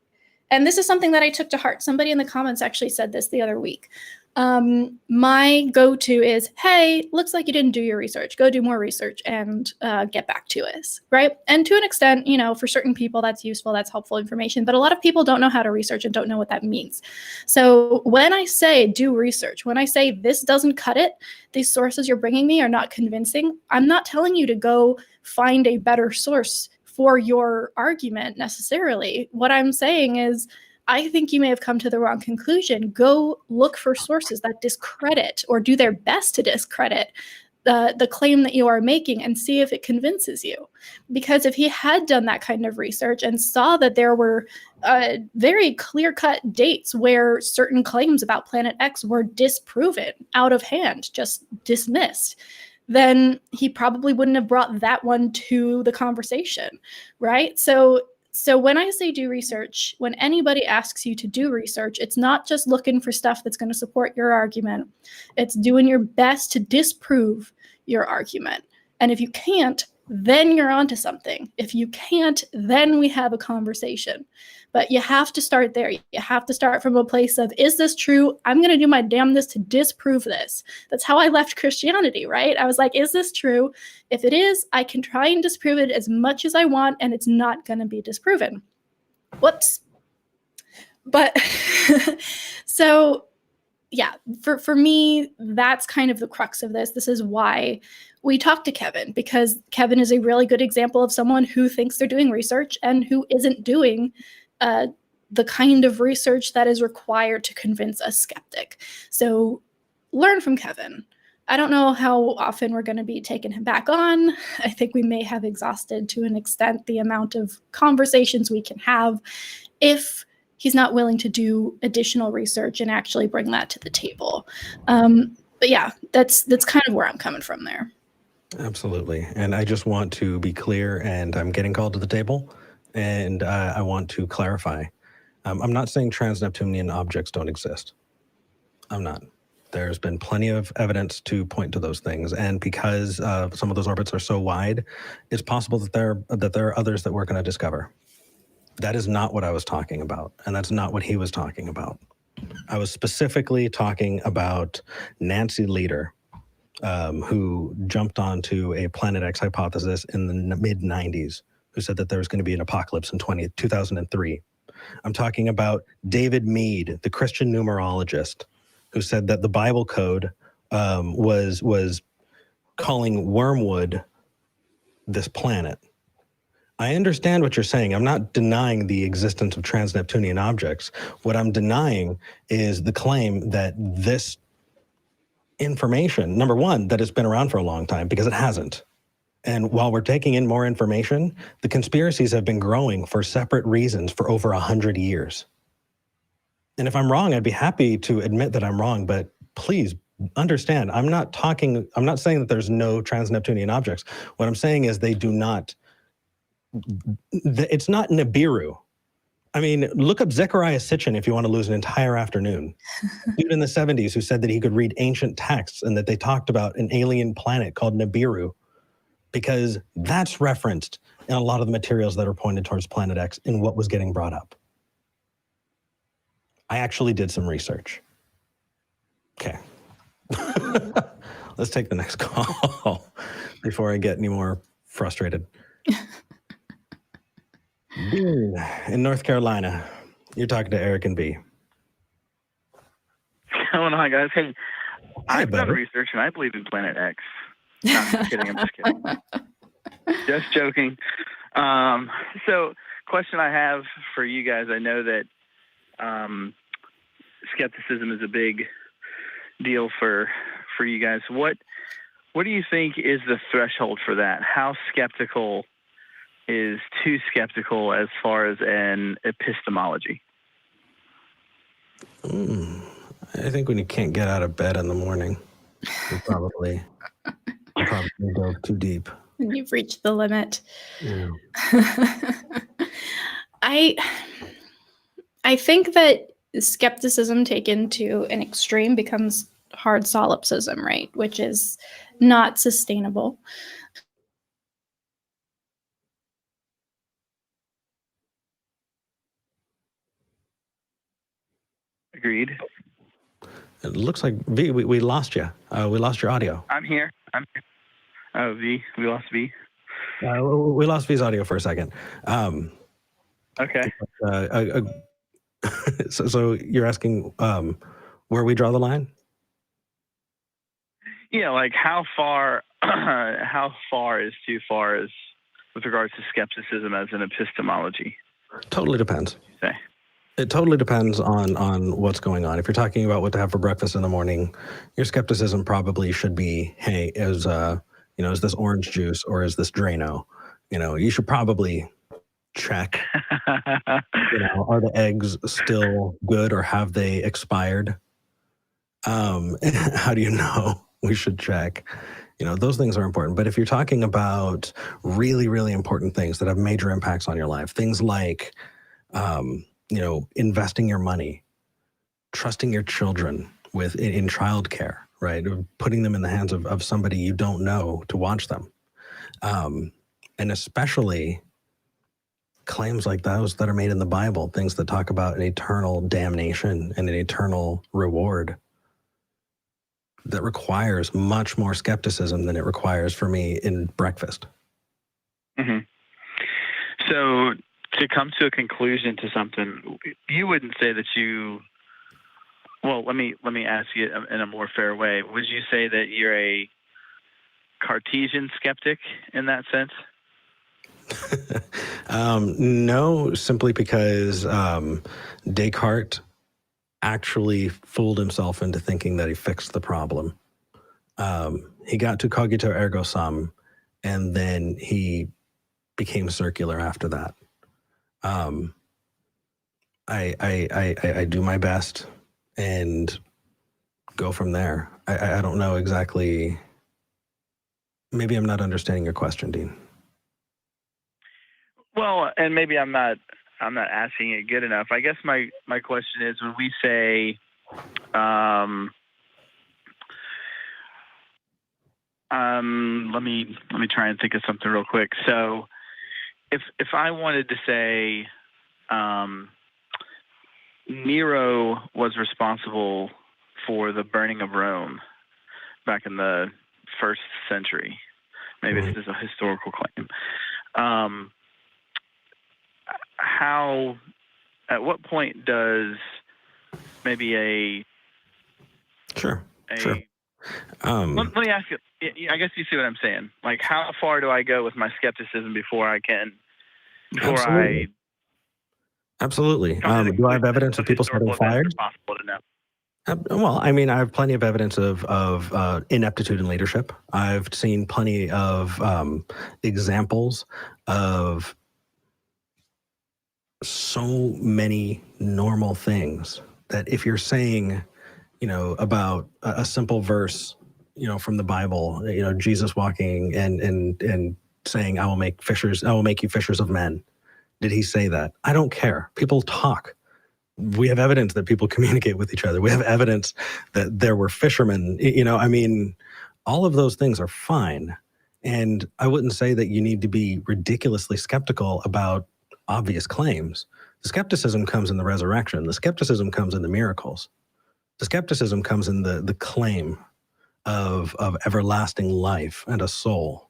and this is something that I took to heart. Somebody in the comments actually said this the other week. my go-to is, hey, looks like you didn't do your research. Go do more research and get back to us, right? And to an extent, for certain people, that's useful, that's helpful information. But a lot of people don't know how to research and don't know what that means. So when I say do research, when I say this doesn't cut it, these sources you're bringing me are not convincing, I'm not telling you to go find a better source for your argument necessarily. What I'm saying is, I think you may have come to the wrong conclusion. Go look for sources that discredit or do their best to discredit the claim that you are making and see if it convinces you. Because if he had done that kind of research and saw that there were very clear-cut dates where certain claims about Planet X were disproven, out of hand, just dismissed, then he probably wouldn't have brought that one to the conversation, right? So when I say do research, when anybody asks you to do research, it's not just looking for stuff that's going to support your argument. It's doing your best to disprove your argument. And if you can't, then you're onto something. If you can't, then we have a conversation. But you have to start there. You have to start from a place of, is this true? I'm going to do my damnedest to disprove this. That's how I left Christianity, right? I was like, is this true? If it is, I can try and disprove it as much as I want, and it's not going to be disproven. Whoops. But so yeah, for me, that's kind of the crux of this. This is why we talk to Kevin, because Kevin is a really good example of someone who thinks they're doing research and who isn't doing the kind of research that is required to convince a skeptic. So learn from Kevin. I don't know how often we're going to be taking him back on. I think we may have exhausted to an extent the amount of conversations we can have if he's not willing to do additional research and actually bring that to the table. But yeah, that's kind of where I'm coming from there. Absolutely. And I just want to be clear, and I'm getting called to the table, and I want to clarify. I'm not saying trans-Neptunian objects don't exist. I'm not. There's been plenty of evidence to point to those things, and because some of those orbits are so wide, it's possible that there are others that we're going to discover. That is not what I was talking about, and that's not what he was talking about. I was specifically talking about Nancy Leader, who jumped onto a Planet X hypothesis in the mid-90s, who said that there was going to be an apocalypse in 2003. I'm talking about David Mead, the Christian numerologist, who said that the Bible code was calling Wormwood this planet. I understand what you're saying. I'm not denying the existence of trans-Neptunian objects. What I'm denying is the claim that this information, number one, that it's been around for a long time, because it hasn't. And while we're taking in more information, the conspiracies have been growing for separate reasons for over 100 years. And if I'm wrong, I'd be happy to admit that I'm wrong, but please understand, I'm not saying that there's no trans-Neptunian objects. What I'm saying is it's not Nibiru. I mean, look up Zecharia Sitchin if you want to lose an entire afternoon. Dude in the 70s who said that he could read ancient texts and that they talked about an alien planet called Nibiru, because that's referenced in a lot of the materials that are pointed towards Planet X in what was getting brought up. I actually did some research. Okay. Let's take the next call before I get any more frustrated. Dean in North Carolina, you're talking to Eric and B. What's going on, guys? Hey, I've done buddy. research and I believe in Planet X. No, I'm just kidding. I'm just kidding. Just joking. So, question I have for you guys. I know that skepticism is a big deal for you guys. What do you think is the threshold for that? How skeptical is too skeptical as far as an epistemology? I think when you can't get out of bed in the morning, you probably go too deep. And you've reached the limit. Yeah. I think that skepticism taken to an extreme becomes hard solipsism, right? Which is not sustainable. Agreed. It looks like V, we lost you. We lost your audio. I'm here. Oh, V. We lost V. We lost V's audio for a second. Okay. So you're asking where we draw the line? Yeah, like how far is too far as with regards to skepticism as an epistemology? Totally depends. Say. It totally depends on what's going on. If you're talking about what to have for breakfast in the morning, your skepticism probably should be, hey, is this orange juice or is this Drano? You should probably check. Are the eggs still good or have they expired? How do you know? We should check. Those things are important. But if you're talking about really, really important things that have major impacts on your life, things like, investing your money, trusting your children in childcare, right? Putting them in the hands of somebody you don't know to watch them. And especially claims like those that are made in the Bible, things that talk about an eternal damnation and an eternal reward, that requires much more skepticism than it requires for me in breakfast. Mm-hmm. So to come to a conclusion to something, you wouldn't say that you. Well, let me ask you in a more fair way. Would you say that you're a Cartesian skeptic in that sense? No, simply because Descartes actually fooled himself into thinking that he fixed the problem. He got to cogito ergo sum, and then he became circular after that. I do my best and go from there. I don't know exactly. Maybe I'm not understanding your question, Dean. Well, and maybe I'm not asking it good enough. I guess my question is, when we say let me try and think of something real quick. So if I wanted to say Nero was responsible for the burning of Rome back in the 1st century, maybe this is a historical claim. At what point does maybe a Sure. let me ask you, I guess you see what I'm saying. Like, how far do I go with my skepticism before I can, Absolutely. Do I have evidence of people setting fires? Possible to know. Well, I mean, I have plenty of evidence of ineptitude in leadership. I've seen plenty of examples of so many normal things that if you're saying, about a simple verse, from the Bible, Jesus walking and saying, I will make you fishers of men. Did he say that? I don't care. People talk. We have evidence that people communicate with each other. We have evidence that there were fishermen, all of those things are fine. And I wouldn't say that you need to be ridiculously skeptical about obvious claims. The skepticism comes in the resurrection. The skepticism comes in the miracles. The skepticism comes in the claim of everlasting life and a soul.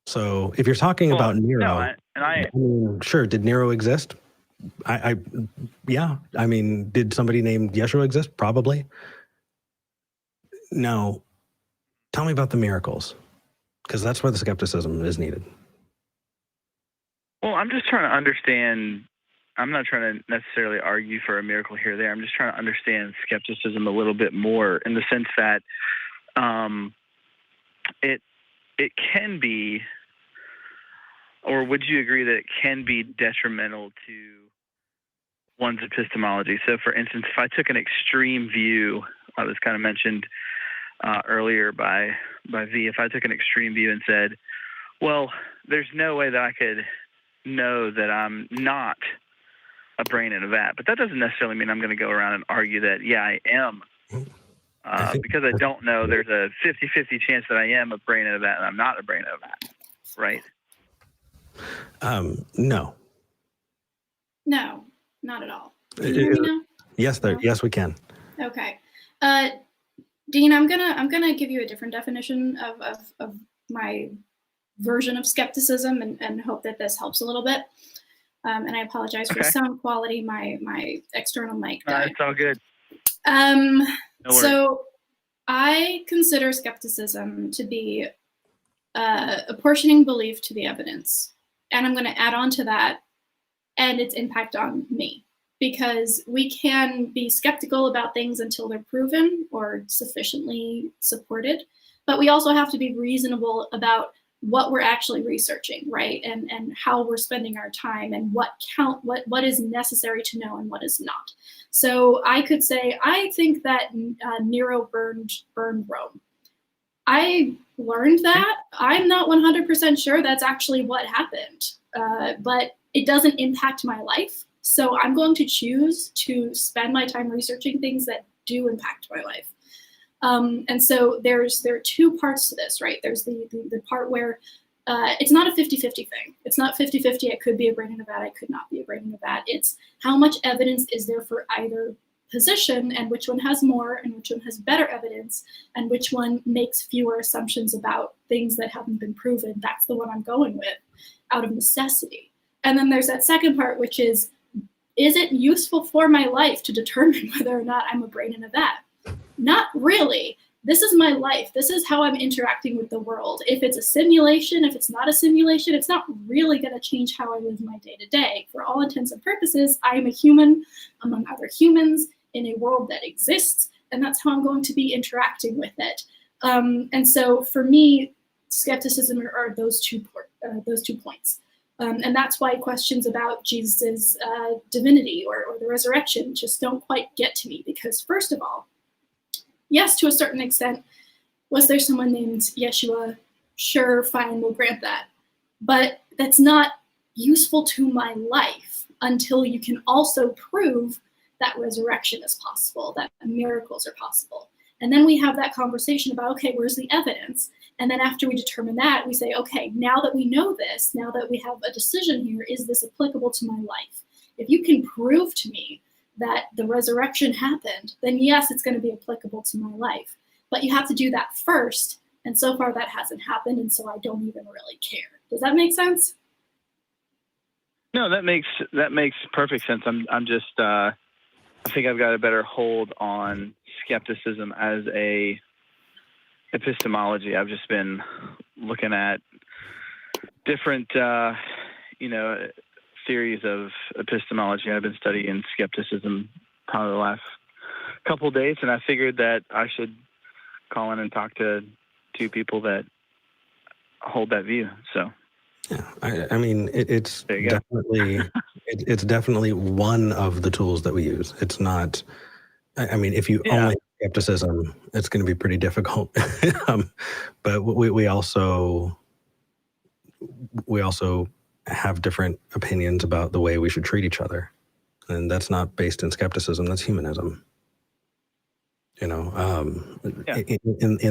So if you're talking about Nero, sure, did Nero exist? Yeah. I mean, did somebody named Yeshua exist? Probably. No. Tell me about the miracles, because that's where the skepticism is needed. Well, I'm just trying to understand. I'm not trying to necessarily argue for a miracle here or there. I'm just trying to understand skepticism a little bit more, in the sense that it can be, or would you agree that it can be detrimental to one's epistemology? So, for instance, if I took an extreme view, was kind of mentioned earlier by V, if I took an extreme view and said, well, there's no way that I could know that I'm not a brain in a vat, but that doesn't necessarily mean I'm going to go around and argue that, yeah, I am. Because I don't know, there's a 50-50 chance that I am a brain in a vat and I'm not a brain in a vat, right? No, not at all. Can you hear me now? Yes, we can. Okay. Dean, I'm gonna give you a different definition of my version of skepticism and hope that this helps a little bit. And I apologize for the sound quality. My external mic died. It's all good. So I consider skepticism to be apportioning belief to the evidence. And I'm going to add on to that and its impact on me. Because we can be skeptical about things until they're proven or sufficiently supported. But we also have to be reasonable about what we're actually researching, right? And how we're spending our time and what is necessary to know and what is not. So I could say, I think that Nero burned Rome. I learned that. I'm not 100% sure that's actually what happened, but it doesn't impact my life. So I'm going to choose to spend my time researching things that do impact my life. And so there are two parts to this, right? There's the part where it's not a 50-50 thing. It's not 50-50. It could be a brain in a vat. It could not be a brain in a vat. It's how much evidence is there for either position and which one has more and which one has better evidence and which one makes fewer assumptions about things that haven't been proven. That's the one I'm going with out of necessity. And then there's that second part, which is it useful for my life to determine whether or not I'm a brain in a vat? Not really. This is my life. This is how I'm interacting with the world. If it's a simulation, if it's not a simulation, it's not really going to change how I live my day-to-day. For all intents and purposes, I am a human among other humans in a world that exists, and that's how I'm going to be interacting with it. And so for me, skepticism are those two points. And that's why questions about Jesus' divinity or the resurrection just don't quite get to me. Because first of all, yes, to a certain extent, was there someone named Yeshua? Sure, fine, we'll grant that. But that's not useful to my life until you can also prove that resurrection is possible, that miracles are possible. And then we have that conversation about, okay, where's the evidence? And then after we determine that, we say, okay, now that we know this, now that we have a decision here, is this applicable to my life? If you can prove to me that the resurrection happened, then yes, it's going to be applicable to my life. But you have to do that first. And so far that hasn't happened. And so I don't even really care. Does that make sense? No, that makes perfect sense. I'm just, I think I've got a better hold on skepticism as a epistemology. I've just been looking at different, theories of epistemology. I've been studying skepticism probably the last couple of days, and I figured that I should call in and talk to two people that hold that view. So, yeah, I mean, it's definitely it's definitely one of the tools that we use. It's not. I mean, if you only have skepticism, it's going to be pretty difficult. But we also have different opinions about the way we should treat each other, and that's not based in skepticism. That's humanism. In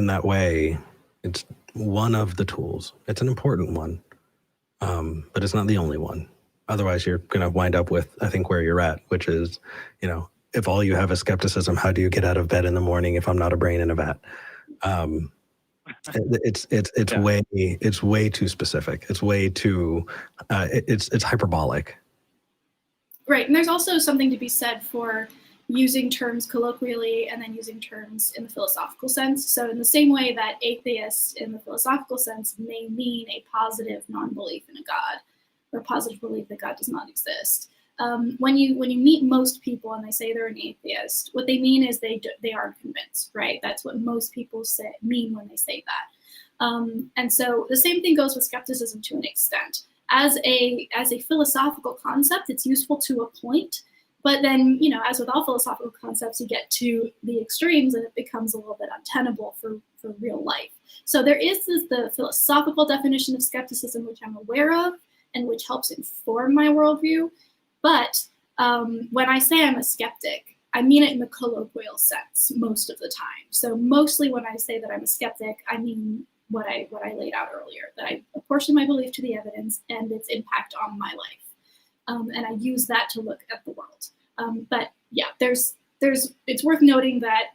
that way, it's one of the tools. It's an important one, but it's not the only one. Otherwise, you're going to wind up with, I think, where you're at, which is, if all you have is skepticism, how do you get out of bed in the morning if I'm not a brain in a vat? It's way too specific. It's way too it's hyperbolic. Right, and there's also something to be said for using terms colloquially and then using terms in the philosophical sense. So in the same way that atheist in the philosophical sense may mean a positive non-belief in a God or positive belief that God does not exist. When you meet most people and they say they're an atheist, what they mean is they aren't convinced, right? That's what most people mean when they say that. And so the same thing goes with skepticism to an extent. As a philosophical concept, it's useful to a point, but then, as with all philosophical concepts, you get to the extremes and it becomes a little bit untenable for real life. So there is the philosophical definition of skepticism, which I'm aware of and which helps inform my worldview. But when I say I'm a skeptic, I mean it in the colloquial sense most of the time. So mostly when I say that I'm a skeptic, I mean what I laid out earlier, that I apportion my belief to the evidence and its impact on my life. And I use that to look at the world. But yeah, it's worth noting that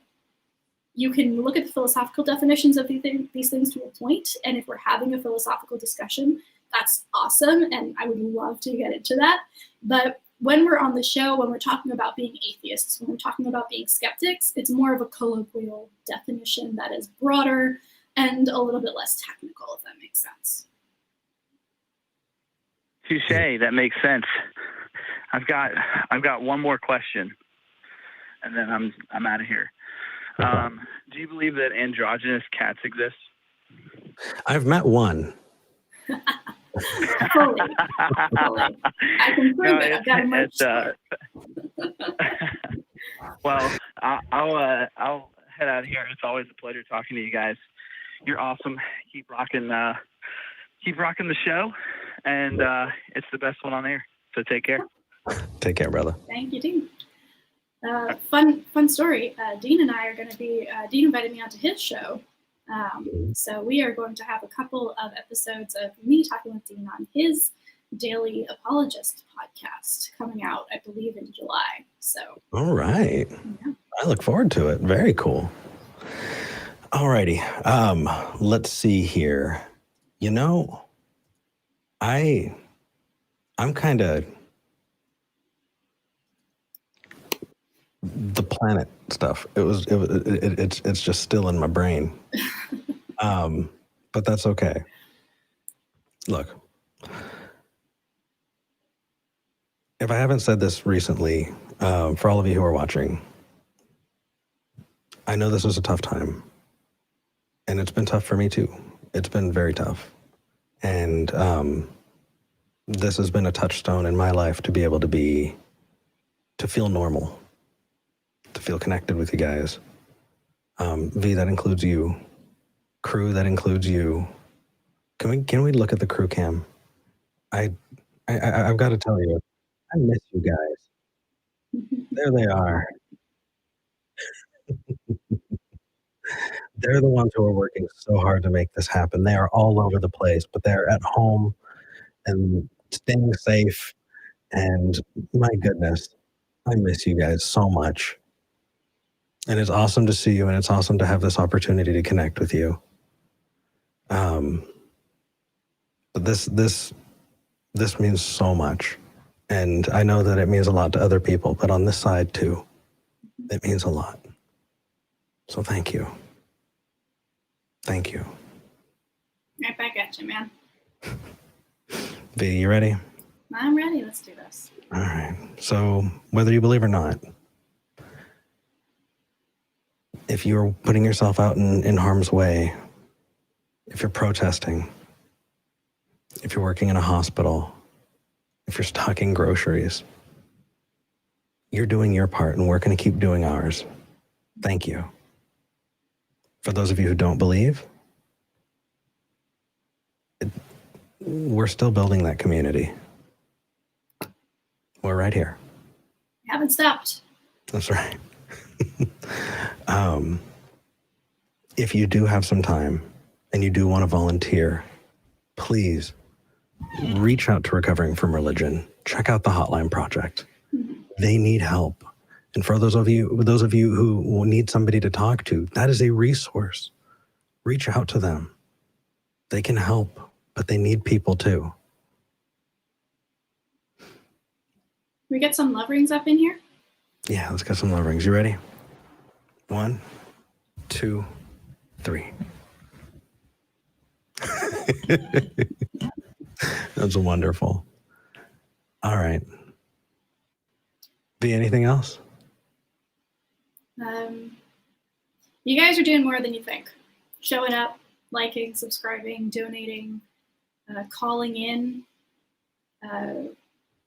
you can look at the philosophical definitions of these things to a point, and if we're having a philosophical discussion, that's awesome, and I would love to get into that. But when we're on the show, when we're talking about being atheists, when we're talking about being skeptics, it's more of a colloquial definition that is broader and a little bit less technical, if that makes sense. Touche, that makes sense. I've got one more question, and then I'm out of here. Do you believe that androgynous cats exist? I've met one. Fully. I can prove it. I've got a merch store. Well, I'll head out of here. It's always a pleasure talking to you guys. You're awesome. Keep rocking the show, and it's the best one on air. So take care. Take care, brother. Thank you, Dean. Fun story. Dean and I are going to be. Dean invited me onto his show. So we are going to have a couple of episodes of me talking with Dean on his Daily Apologist podcast coming out, I believe, in July. So. All right. Yeah. I look forward to it. Very cool. All righty. Let's see here. You know, I'm kind of the planet stuff. It's just still in my brain. But that's okay. Look, if I haven't said this recently, for all of you who are watching, I know this was a tough time, and it's been tough for me too. It's been very tough, and this has been a touchstone in my life to be able to feel normal, to feel connected with you guys. V, that includes you. Crew, that includes you. Can we look at the crew cam? I've got to tell you, I miss you guys. There they are. They're the ones who are working so hard to make this happen. They are all over the place, but they're at home and staying safe. And my goodness, I miss you guys so much. And it's awesome to see you, and it's awesome to have this opportunity to connect with you. But this means so much. And I know that it means a lot to other people, but on this side too, it means a lot. So thank you. Thank you. Right back at you, man. V, you ready? I'm ready. Let's do this. All right. So whether you believe or not, if you're putting yourself out in harm's way, if you're protesting, if you're working in a hospital, if you're stocking groceries, you're doing your part, and we're going to keep doing ours. Thank you. For those of you who don't believe, we're still building that community. We're right here. We haven't stopped. That's right. If you do have some time and you do want to volunteer, please reach out to Recovering from Religion. Check out the Hotline Project. They need help. And for those of you who need somebody to talk to, that is a resource. Reach out to them. They can help, but they need people too. We get some love rings up in here? Yeah, let's get some love rings. You ready? 1, 2, 3. That's wonderful. All right. Be anything else? You guys are doing more than you think. Showing up, liking, subscribing, donating, calling in.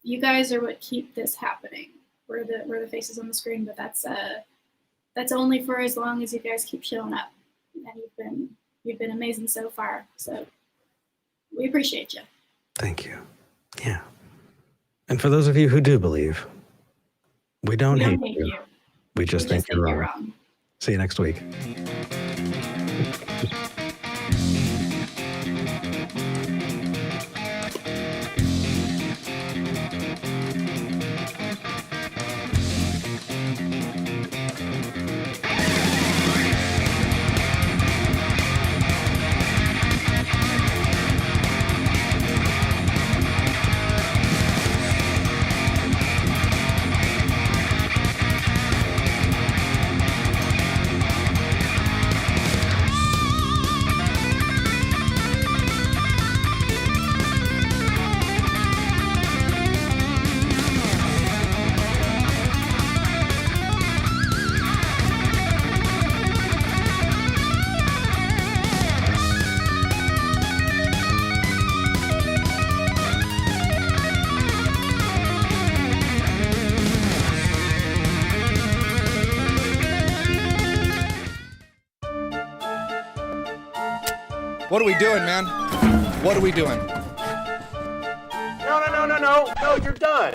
You guys are what keep this happening. We're the faces on the screen, but that's only for as long as you guys keep showing up. And you've been amazing so far. So we appreciate you. Thank you. Yeah. And for those of you who do believe, we don't hate you. We just think you're wrong. See you next week. What are we doing, man? What are we doing? No, you're done.